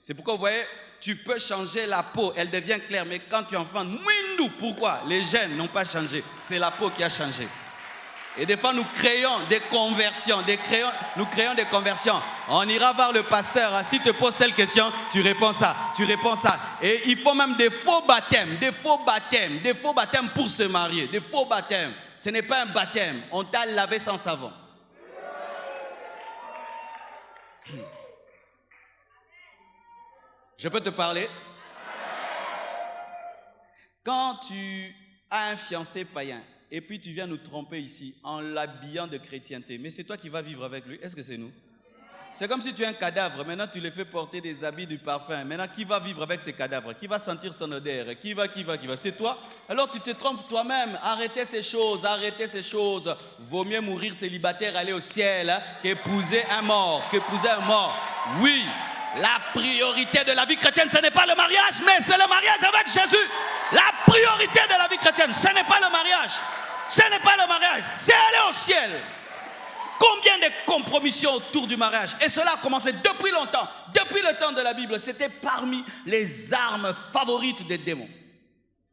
C'est pourquoi vous voyez, tu peux changer la peau, elle devient claire, mais quand tu enfantes, mouindou, pourquoi? Les gènes n'ont pas changé, c'est la peau qui a changé. Et des fois, nous créons des conversions, nous créons des conversions. On ira voir le pasteur, hein, s'il te pose telle question, tu réponds ça, tu réponds ça. Et il faut même des faux baptêmes pour se marier, des faux baptêmes. Ce n'est pas un baptême, on t'a lavé sans savon. Je peux te parler? Quand tu as un fiancé païen, et puis tu viens nous tromper ici en l'habillant de chrétienté, mais c'est toi qui vas vivre avec lui, est-ce que c'est nous? C'est comme si tu es un cadavre, maintenant tu le fais porter des habits, du parfum, maintenant qui va vivre avec ces cadavres? Qui va sentir son odeur? Qui va? C'est toi? Alors tu te trompes toi-même, arrêtez ces choses. Vaut mieux mourir célibataire, aller au ciel, hein, qu'épouser un mort, Oui, la priorité de la vie chrétienne, ce n'est pas le mariage, mais c'est le mariage avec Jésus. La priorité de la vie chrétienne, ce n'est pas le mariage. C'est aller au ciel. Combien de compromissions autour du mariage? Et cela a commencé depuis longtemps. Depuis le temps de la Bible, c'était parmi les armes favorites des démons.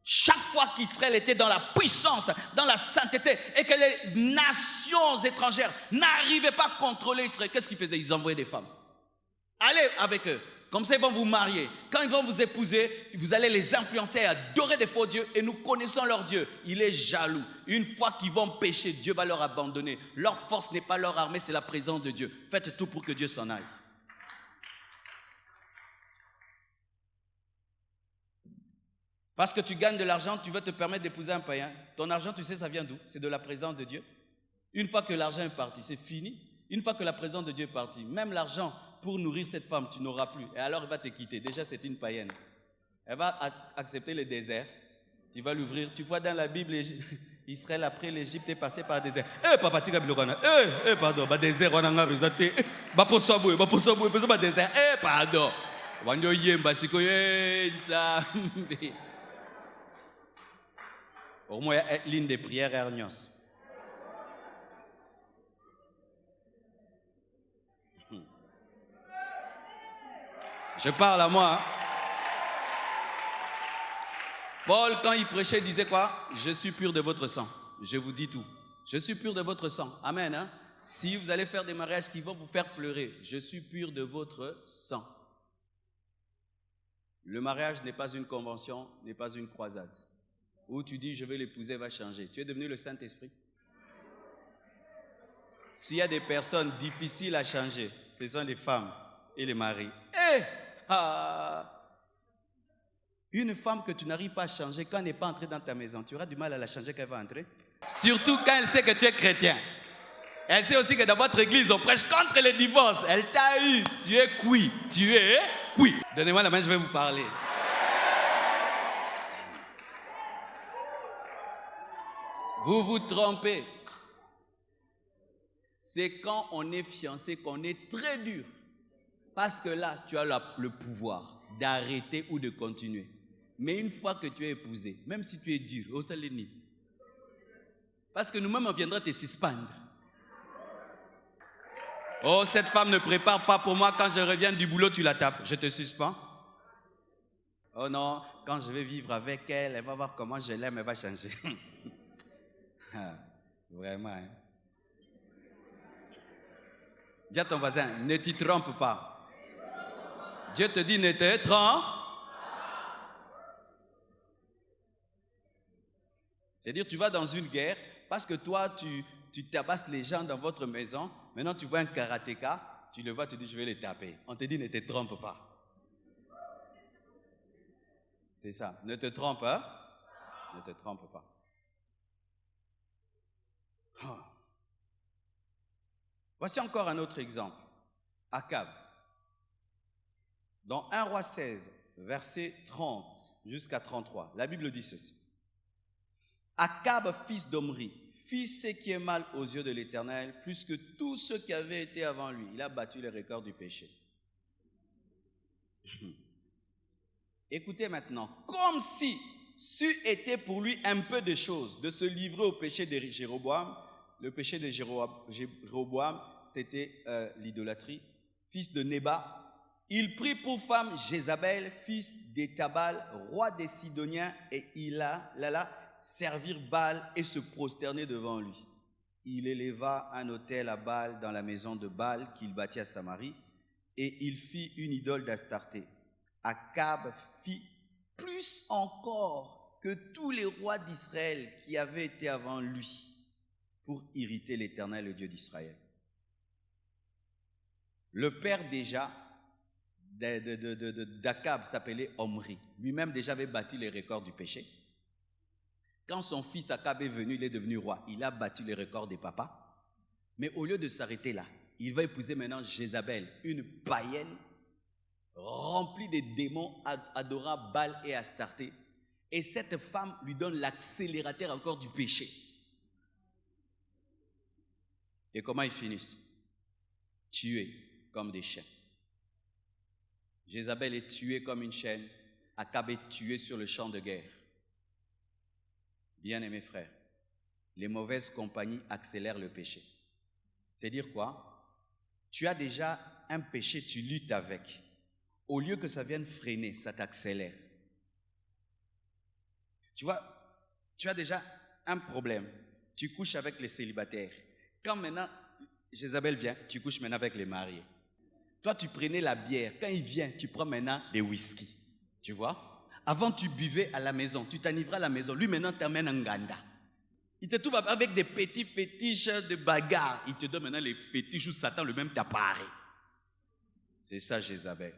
Chaque fois qu'Israël était dans la puissance, dans la sainteté, et que les nations étrangères n'arrivaient pas à contrôler Israël, qu'est-ce qu'ils faisaient? Ils envoyaient des femmes. Allez avec eux. Comme ça, ils vont vous marier. Quand ils vont vous épouser, vous allez les influencer à adorer des faux dieux. Et nous connaissons leur Dieu. Il est jaloux. Une fois qu'ils vont pécher, Dieu va leur abandonner. Leur force n'est pas leur armée, c'est la présence de Dieu. Faites tout pour que Dieu s'en aille. Parce que tu gagnes de l'argent, tu veux te permettre d'épouser un païen. Ton argent, tu sais, ça vient d'où? C'est de la présence de Dieu. Une fois que l'argent est parti, c'est fini. Une fois que la présence de Dieu est partie, même l'argent pour nourrir cette femme, tu n'auras plus. Et alors, elle va te quitter. Déjà, c'est une païenne. Elle va accepter le désert. Tu vas l'ouvrir. Tu vois dans la Bible, Israël, après l'Égypte, est passé par le désert. Papa, tu as pardon, désert, on a besoin. Désert. Pardon. Au moins, l'une des prières hernios. Je parle à moi. Paul, quand il prêchait, disait quoi? Je suis pur de votre sang. Je vous dis tout. Je suis pur de votre sang. Amen. Hein? Si vous allez faire des mariages qui vont vous faire pleurer, je suis pur de votre sang. Le mariage n'est pas une convention, n'est pas une croisade. Où tu dis, je vais l'épouser, va changer. Tu es devenu le Saint-Esprit. S'il y a des personnes difficiles à changer, ce sont les femmes et les maris. Une femme que tu n'arrives pas à changer, quand elle n'est pas entrée dans ta maison, tu auras du mal à la changer quand elle va entrer. Surtout quand elle sait que tu es chrétien. Elle sait aussi que dans votre église, on prêche contre le divorce. Elle t'a eu. Tu es cuit. Donnez-moi la main, je vais vous parler. Vous vous trompez. C'est quand on est fiancé qu'on est très dur. Parce que là, tu as le pouvoir d'arrêter ou de continuer. Mais une fois que tu es épousé, même si tu es dur, au salini. Parce que nous-mêmes, on viendra te suspendre. Oh, cette femme ne prépare pas pour moi. Quand je reviens du boulot, tu la tapes. Je te suspends. Oh non, quand je vais vivre avec elle, elle va voir comment je l'aime, elle va changer. Vraiment. Hein? Dis à ton voisin, ne t'y trompe pas. Dieu te dit, ne te trompe. C'est-à-dire, tu vas dans une guerre parce que toi, tu tabasses les gens dans votre maison. Maintenant, tu vois un karatéka, tu le vois, tu dis, je vais les taper. On te dit, ne te trompe pas. C'est ça. Ne te trompe pas. Ne te trompe pas. Oh. Voici encore un autre exemple. Akab. Dans 1 Roi 16, versets 30 jusqu'à 33, la Bible dit ceci. Akab, fils d'Omri, fit ce qui est mal aux yeux de l'Éternel, plus que tous ceux qui avaient été avant lui. Il a battu les records du péché. Écoutez maintenant, comme si c'eût été pour lui un peu de choses de se livrer au péché de Jéroboam. Le péché de Jéroboam, c'était l'idolâtrie. Fils de Nébat, Il prit pour femme Jézabel, fils d'Étabal, roi des Sidoniens, et il alla servir Baal et se prosterner devant lui. Il éleva un autel à Baal dans la maison de Baal qu'il bâtit à Samarie, et il fit une idole d'Astarté. Akab fit plus encore que tous les rois d'Israël qui avaient été avant lui pour irriter l'Éternel, le Dieu d'Israël. Le père déjà d'Akab s'appelait Omri. Lui-même déjà avait battu les records du péché. Quand son fils Akab est venu, il est devenu roi. Il a battu les records des papas. Mais au lieu de s'arrêter là, il va épouser maintenant Jézabel, une païenne remplie de démons adorant Baal et Astarté. Et cette femme lui donne l'accélérateur encore du péché. Et comment ils finissent? Tués comme des chiens. Jézabel est tuée comme une chienne. Akab est tué sur le champ de guerre. Bien-aimés frères, les mauvaises compagnies accélèrent le péché. C'est dire quoi? Tu as déjà un péché, tu luttes avec. Au lieu que ça vienne freiner, ça t'accélère. Tu vois, tu as déjà un problème. Tu couches avec les célibataires. Quand maintenant Jézabel vient, tu couches maintenant avec les mariés. Toi, tu prenais la bière. Quand il vient, tu prends maintenant les whisky. Tu vois? Avant, tu buvais à la maison. Tu t'enivrais à la maison. Lui, maintenant, t'amène en Ganda. Il te trouve avec des petits fétiches de bagarre. Il te donne maintenant les fétiches où Satan lui-même t'apparaît. C'est ça, Jézabel.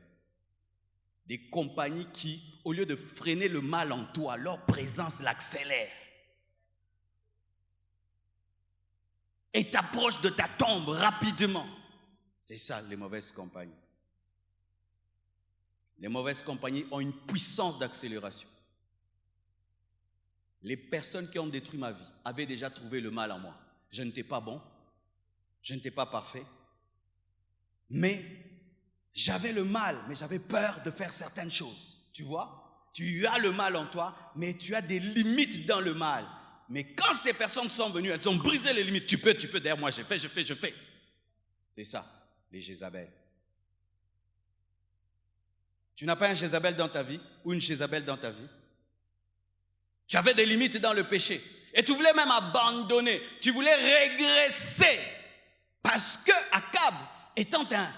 Des compagnies qui, au lieu de freiner le mal en toi, leur présence l'accélère. Et t'approche de ta tombe rapidement. C'est ça, les mauvaises compagnies. Les mauvaises compagnies ont une puissance d'accélération. Les personnes qui ont détruit ma vie avaient déjà trouvé le mal en moi. Je n'étais pas bon, je n'étais pas parfait, mais j'avais le mal, mais j'avais peur de faire certaines choses. Tu vois? Tu as le mal en toi, mais tu as des limites dans le mal. Mais quand ces personnes sont venues, elles ont brisé les limites. Tu peux, derrière moi, je fais. C'est ça, les Jézabel. Tu n'as pas un Jézabel dans ta vie ou une Jézabel dans ta vie? Tu avais des limites dans le péché. Et tu voulais même abandonner. Tu voulais régresser. Parce que Akab, étant un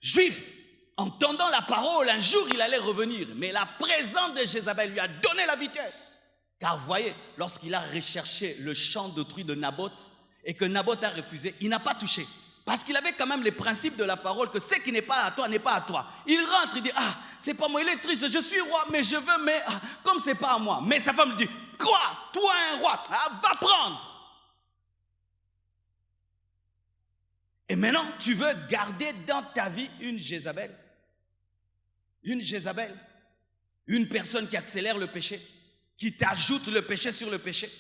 juif, entendant la parole, un jour il allait revenir. Mais la présence de Jézabel lui a donné la vitesse. Car voyez, lorsqu'il a recherché le champ d'autrui de Naboth et que Naboth a refusé, il n'a pas touché. Parce qu'il avait quand même les principes de la parole que ce qui n'est pas à toi n'est pas à toi. Il rentre, il dit, ah, c'est pas moi, il est triste, je suis roi, mais je veux, mais comme c'est pas à moi. Mais sa femme lui dit, quoi? Toi un roi, va prendre. Et maintenant, tu veux garder dans ta vie une Jézabel. Une Jézabel. Une personne qui accélère le péché, qui t'ajoute le péché sur le péché,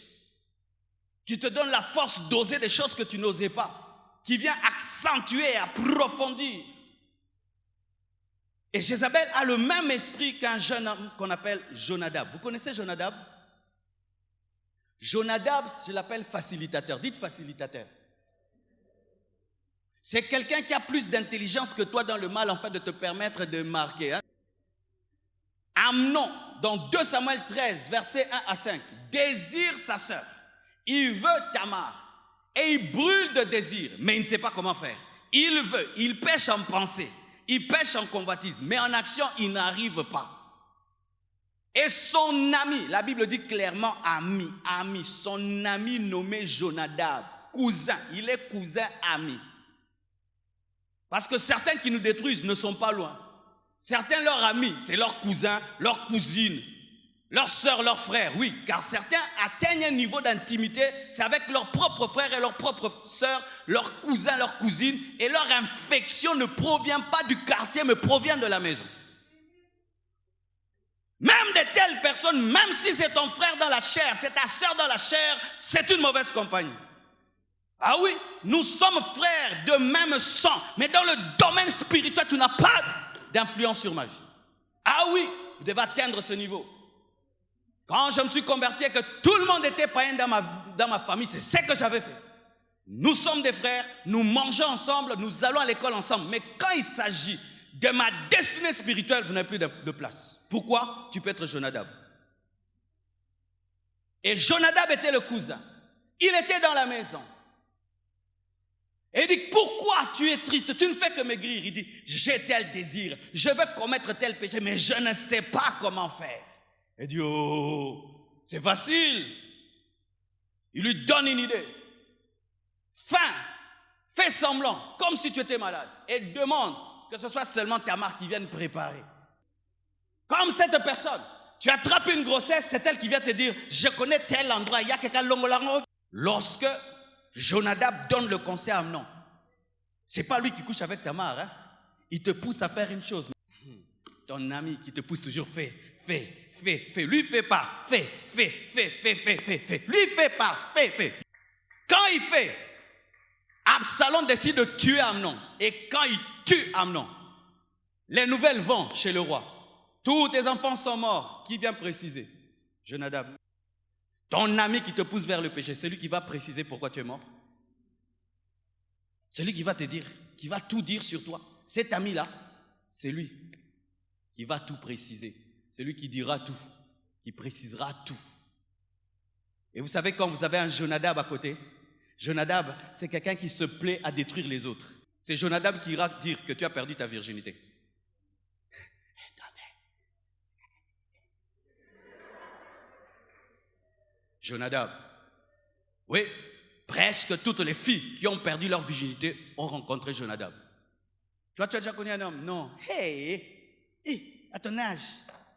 qui te donne la force d'oser des choses que tu n'osais pas, qui vient accentuer, approfondir. Et Jézabel a le même esprit qu'un jeune homme qu'on appelle Jonadab. Vous connaissez Jonadab? Jonadab, je l'appelle facilitateur. Dites facilitateur. C'est quelqu'un qui a plus d'intelligence que toi dans le mal, afin de te permettre de marquer. Amnon, dans 2 Samuel 13, versets 1 à 5, désire sa sœur. Il veut Tamar. Et il brûle de désir, mais il ne sait pas comment faire. Il veut, il pêche en pensée, il pêche en convoitise, mais en action, il n'arrive pas. Et son ami, la Bible dit clairement ami, son ami nommé Jonadab, cousin, il est cousin-ami. Parce que certains qui nous détruisent ne sont pas loin. Certains, leurs amis, c'est leurs cousins, leurs cousines, leurs sœurs, leurs frères, oui, car certains atteignent un niveau d'intimité, c'est avec leurs propres frères et leurs propres sœurs, leurs cousins, leurs cousines, et leur infection ne provient pas du quartier, mais provient de la maison. Même de telles personnes, même si c'est ton frère dans la chair, c'est ta sœur dans la chair, c'est une mauvaise compagnie. Ah oui, nous sommes frères de même sang, mais dans le domaine spirituel, tu n'as pas d'influence sur ma vie. Ah oui, vous devez atteindre ce niveau. Quand je me suis converti et que tout le monde était païen dans ma famille, c'est ce que j'avais fait. Nous sommes des frères, nous mangeons ensemble, nous allons à l'école ensemble. Mais quand il s'agit de ma destinée spirituelle, vous n'avez plus de place. Pourquoi? Tu peux être Jonadab. Et Jonadab était le cousin. Il était dans la maison. Et il dit, pourquoi tu es triste? Tu ne fais que maigrir. Il dit, j'ai tel désir, je veux commettre tel péché, mais je ne sais pas comment faire. Il dit, oh, c'est facile. Il lui donne une idée. Fais semblant, comme si tu étais malade, et demande que ce soit seulement Tamar qui vienne préparer. Comme cette personne, tu attrapes une grossesse, c'est elle qui vient te dire, je connais tel endroit, il y a quelqu'un longo. Lorsque Jonadab donne le conseil à Amnon, c'est pas lui qui couche avec Tamar, hein? Il te pousse à faire une chose. Ton ami qui te pousse toujours, fais. Lui fait pas, fais. Lui fait pas, fais. Quand il fait, Absalom décide de tuer Amnon. Et quand il tue Amnon, les nouvelles vont chez le roi. Tous tes enfants sont morts. Qui vient préciser? Jonadab. Ton ami qui te pousse vers le péché, c'est lui qui va préciser pourquoi tu es mort. C'est lui qui va te dire, qui va tout dire sur toi. Cet ami-là, c'est lui qui va tout préciser. C'est lui qui dira tout, qui précisera tout. Et vous savez, quand vous avez un Jonadab à côté, Jonadab, c'est quelqu'un qui se plaît à détruire les autres. C'est Jonadab qui ira dire que tu as perdu ta virginité. Jonadab. Oui, presque toutes les filles qui ont perdu leur virginité ont rencontré Jonadab. Tu as déjà connu un homme? Non. À ton âge,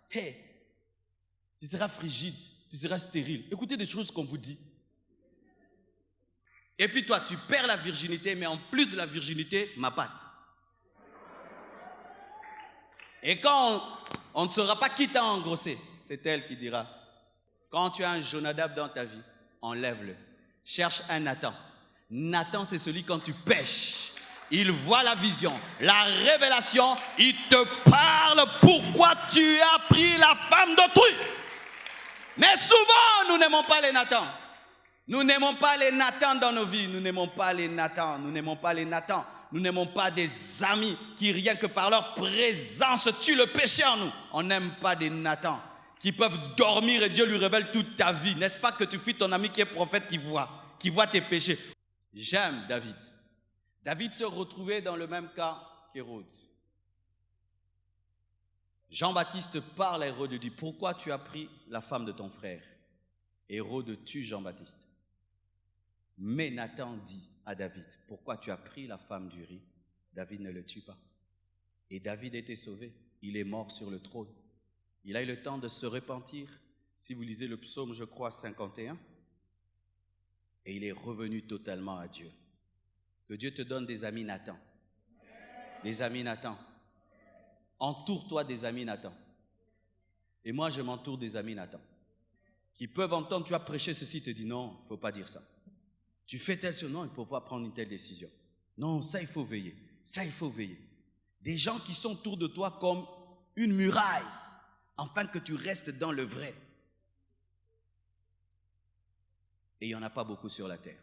tu seras frigide, tu seras stérile. Écoutez des choses qu'on vous dit. Et puis toi, tu perds la virginité, mais en plus de la virginité, ma passe. Et quand on ne saura pas qui t'a engrossé, c'est elle qui dira. Quand tu as un Jonadab dans ta vie, enlève-le. Cherche un Nathan. Nathan, c'est celui quand tu pèches. Il voit la vision, la révélation. Il te parle pourquoi tu as pris la femme d'autrui. Mais souvent, nous n'aimons pas les Nathans. Nous n'aimons pas les Nathans dans nos vies. Nous n'aimons pas les Nathans. Nous n'aimons pas les Nathans. Nous n'aimons pas des amis qui, rien que par leur présence, tuent le péché en nous. On n'aime pas des Nathans qui peuvent dormir et Dieu lui révèle toute ta vie. N'est-ce pas que tu fuis ton ami qui est prophète qui voit tes péchés? J'aime David. David se retrouvait dans le même cas qu'Hérode. Jean-Baptiste parle à Hérode et dit, pourquoi tu as pris la femme de ton frère? Hérode tue Jean-Baptiste. Mais Nathan dit à David, pourquoi tu as pris la femme d'Uri? David ne le tue pas. Et David était sauvé. Il est mort sur le trône. Il a eu le temps de se repentir. Si vous lisez le psaume, je crois, 51. Et il est revenu totalement à Dieu. Que Dieu te donne des amis Nathan. Des amis Nathan. Entoure-toi des amis Nathan. Et moi, je m'entoure des amis Nathan. Qui peuvent entendre, tu as prêché ceci, te dit non, il ne faut pas dire ça. Tu fais telle chose, non, il ne faut pas prendre une telle décision. Non, ça, il faut veiller. Ça, il faut veiller. Des gens qui sont autour de toi comme une muraille, afin que tu restes dans le vrai. Et il n'y en a pas beaucoup sur la terre.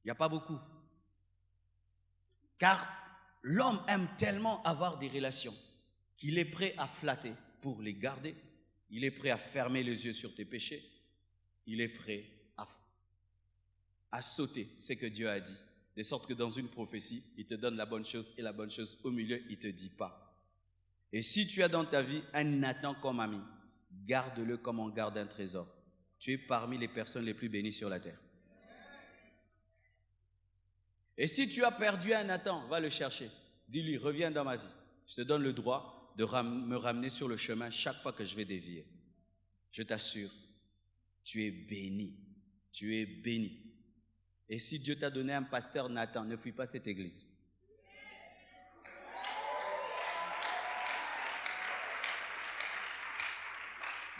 Il n'y a pas beaucoup. Car l'homme aime tellement avoir des relations qu'il est prêt à flatter pour les garder. Il est prêt à fermer les yeux sur tes péchés. Il est prêt à sauter ce que Dieu a dit. De sorte que dans une prophétie, il te donne la bonne chose et la bonne chose au milieu, il ne te dit pas. Et si tu as dans ta vie un Nathan comme ami, garde-le comme on garde un trésor. Tu es parmi les personnes les plus bénies sur la terre. Et si tu as perdu un Nathan, va le chercher. Dis-lui, reviens dans ma vie. Je te donne le droit de me ramener sur le chemin chaque fois que je vais dévier. Je t'assure, tu es béni. Tu es béni. Et si Dieu t'a donné un pasteur Nathan, ne fuis pas cette église.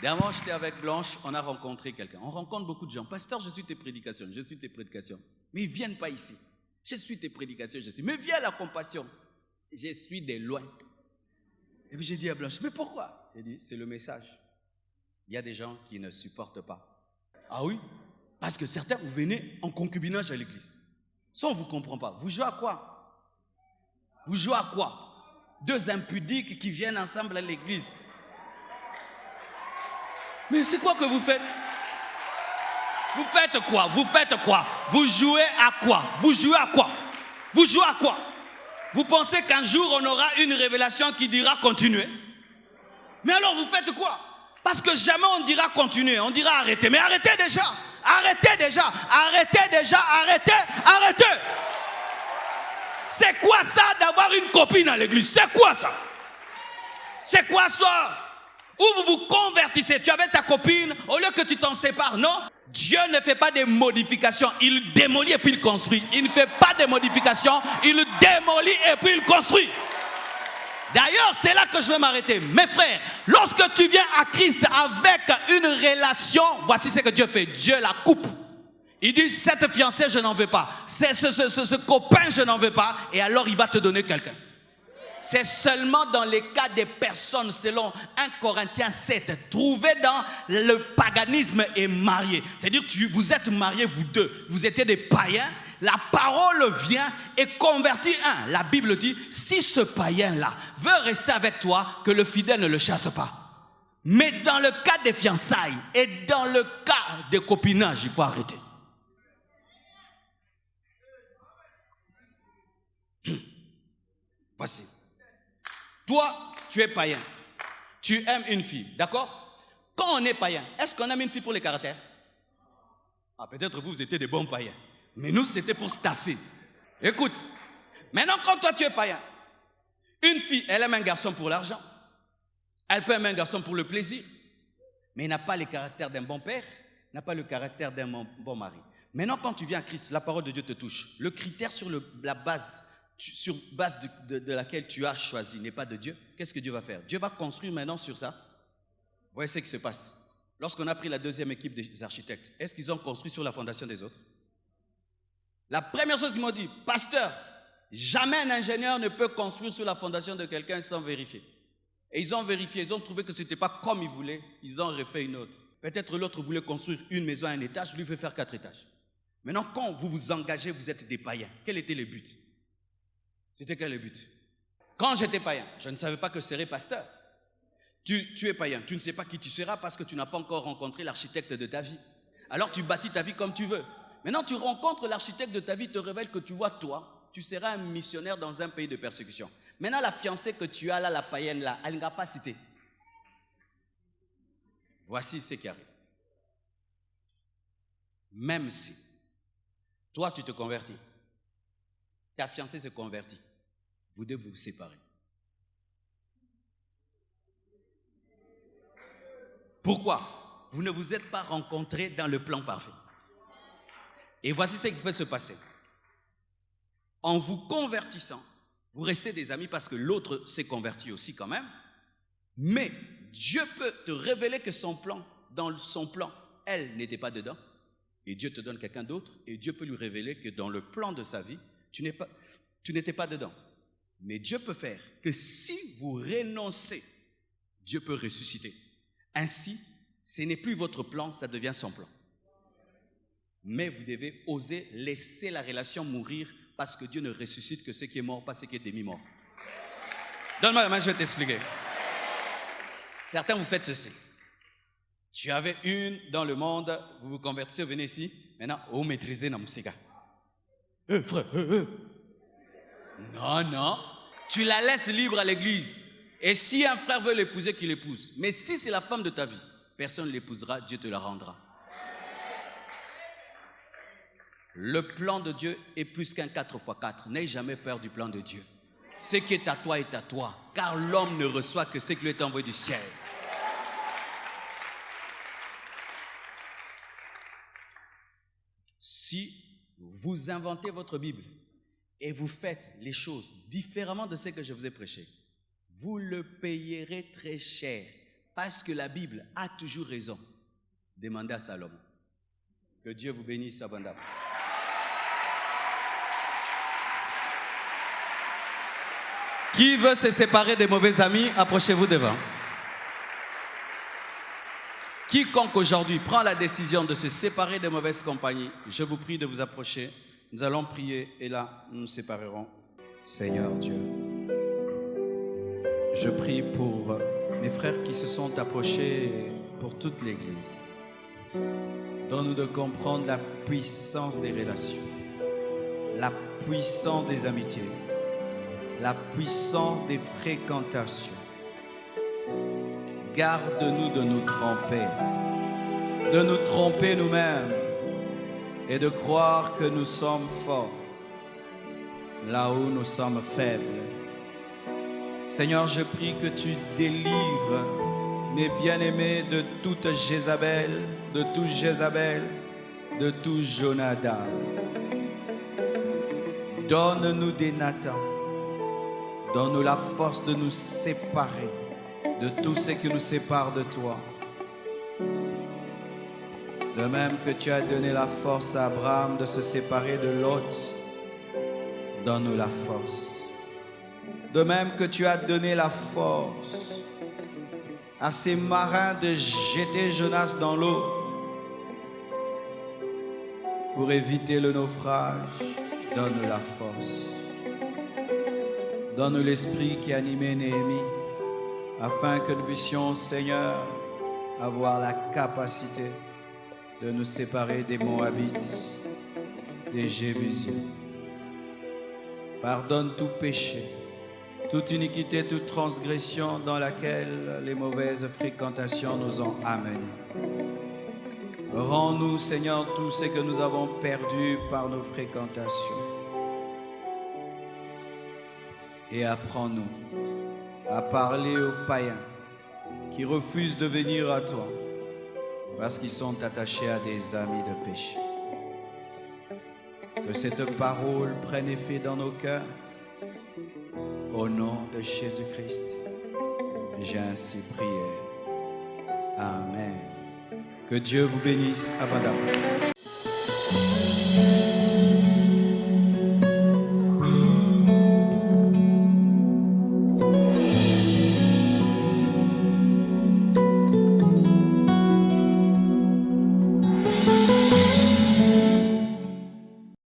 Dernièrement, j'étais avec Blanche, on a rencontré quelqu'un. On rencontre beaucoup de gens. Pasteur, je suis tes prédications, je suis tes prédications. Mais ils ne viennent pas ici. Je suis tes prédications, je suis. Mais viens à la compassion. Je suis de loin. Et puis j'ai dit à Blanche, mais pourquoi? J'ai dit, c'est le message. Il y a des gens qui ne supportent pas. Ah oui? Parce que certains, vous venez en concubinage à l'église. Ça, on ne vous comprend pas. Vous jouez à quoi? Vous jouez à quoi? Deux impudiques qui viennent ensemble à l'église. Mais c'est quoi que vous faites? Vous faites quoi? Vous faites quoi? Vous jouez à quoi? Vous jouez à quoi? Vous jouez à quoi? Vous pensez qu'un jour on aura une révélation qui dira continuer? Mais alors vous faites quoi? Parce que jamais on dira continuer, on dira arrêter. Mais arrêtez déjà! Arrêtez déjà! Arrêtez déjà! Arrêtez! Arrêtez! C'est quoi ça d'avoir une copine à l'église? C'est quoi ça? C'est quoi ça? Où vous vous convertissez, tu avais ta copine, au lieu que tu t'en sépares, non? Dieu ne fait pas des modifications, il démolit et puis il construit. Il ne fait pas de modifications, il démolit et puis il construit. D'ailleurs, c'est là que je vais m'arrêter. Mes frères, lorsque tu viens à Christ avec une relation, voici ce que Dieu fait. Dieu la coupe. Il dit, cette fiancée, je n'en veux pas. Ce copain, je n'en veux pas. Et alors, il va te donner quelqu'un. C'est seulement dans les cas des personnes, selon 1 Corinthiens 7, trouvées dans le paganisme et mariées. C'est-à-dire que vous êtes mariés, vous deux, vous étiez des païens, la parole vient et convertit un. La Bible dit, si ce païen-là veut rester avec toi, que le fidèle ne le chasse pas. Mais dans le cas des fiançailles et dans le cas des copinages, il faut arrêter. Voici. Toi, tu es païen. Tu aimes une fille, d'accord? Quand on est païen, est-ce qu'on aime une fille pour les caractères? Ah, peut-être vous étiez des bons païens. Mais nous, c'était pour staffer. Écoute, maintenant quand toi tu es païen, une fille, elle aime un garçon pour l'argent. Elle peut aimer un garçon pour le plaisir. Mais il n'a pas les caractères d'un bon père, n'a pas le caractère d'un bon mari. Maintenant, quand tu viens à Christ, la parole de Dieu te touche. Le critère sur la base de laquelle tu as choisi n'est pas de Dieu. Qu'est-ce que Dieu va faire? Dieu va construire maintenant sur ça. Voyez ce qui se passe. Lorsqu'on a pris la deuxième équipe des architectes, est-ce qu'ils ont construit sur la fondation des autres? La première chose qu'ils m'ont dit, pasteur, jamais un ingénieur ne peut construire sur la fondation de quelqu'un sans vérifier. Et ils ont vérifié, ils ont trouvé que ce n'était pas comme ils voulaient, ils ont refait une autre. Peut-être l'autre voulait construire une maison à un étage, lui fait faire 4 étages. Maintenant, quand vous vous engagez, vous êtes des païens. Quel était le but? C'était quel le but? Quand j'étais païen, je ne savais pas que je serais pasteur. Tu es païen, tu ne sais pas qui tu seras parce que tu n'as pas encore rencontré l'architecte de ta vie. Alors tu bâtis ta vie comme tu veux. Maintenant tu rencontres l'architecte de ta vie, te révèle que tu vois toi, tu seras un missionnaire dans un pays de persécution. Maintenant la fiancée que tu as là, la païenne là, elle n'a pas cité. Voici ce qui arrive. Même si toi tu te convertis, ta fiancée se convertit, vous devez vous séparer. Pourquoi? Vous ne vous êtes pas rencontrés dans le plan parfait. Et voici ce qui peut se passer. En vous convertissant, vous restez des amis parce que l'autre s'est converti aussi quand même. Mais Dieu peut te révéler que dans son plan, elle n'était pas dedans. Et Dieu te donne quelqu'un d'autre. Et Dieu peut lui révéler que dans le plan de sa vie, tu n'étais pas dedans. Mais Dieu peut faire que si vous renoncez, Dieu peut ressusciter. Ainsi, ce n'est plus votre plan, ça devient son plan. Mais vous devez oser laisser la relation mourir parce que Dieu ne ressuscite que ce qui est mort, pas ce qui est demi-mort. Donne-moi la main, je vais t'expliquer. Certains, vous faites ceci. Tu avais une dans le monde, vous vous convertissez, vous venez ici. Maintenant, vous maîtrisez dans musica. Frère, Non. Tu la laisses libre à l'église. Et si un frère veut l'épouser, qu'il l'épouse. Mais si c'est la femme de ta vie, personne ne l'épousera, Dieu te la rendra. Le plan de Dieu est plus qu'un 4x4. N'aie jamais peur du plan de Dieu. Ce qui est à toi, car l'homme ne reçoit que ce qui lui est envoyé du ciel. Si vous inventez votre Bible et vous faites les choses différemment de ce que je vous ai prêché, vous le payerez très cher parce que la Bible a toujours raison. Demandez à Salomon. Que Dieu vous bénisse abondamment. Qui veut se séparer des mauvais amis, approchez-vous devant. Quiconque aujourd'hui prend la décision de se séparer des mauvaises compagnies, je vous prie de vous approcher. Nous allons prier et là, nous nous séparerons. Seigneur Dieu, Je prie pour mes frères qui se sont approchés pour toute l'Église. Donne-nous de comprendre la puissance des relations, la puissance des amitiés, la puissance des fréquentations. Garde-nous de nous tromper nous-mêmes et de croire que nous sommes forts là où nous sommes faibles. Seigneur, je prie que tu délivres mes bien-aimés de toute Jézabel, de tout Jézabel, de tout Jonadab. Donne-nous des Nathan. Donne-nous la force de nous séparer de tout ce qui nous sépare de toi. De même que tu as donné la force à Abraham de se séparer de Lot, donne-nous la force. De même que tu as donné la force à ces marins de jeter Jonas dans l'eau pour éviter le naufrage, donne-nous la force. Donne-nous l'esprit qui animait Néhémie, afin que nous puissions, Seigneur, avoir la capacité de nous séparer des Moabites, des Jébusiens. Pardonne tout péché, toute iniquité, toute transgression dans laquelle les mauvaises fréquentations nous ont amenés. Rends-nous, Seigneur, tout ce que nous avons perdu par nos fréquentations. Et apprends-nous à parler aux païens qui refusent de venir à toi parce qu'ils sont attachés à des amis de péché. Que cette parole prenne effet dans nos cœurs. Au nom de Jésus-Christ, j'ai ainsi prié. Amen. Que Dieu vous bénisse abondamment.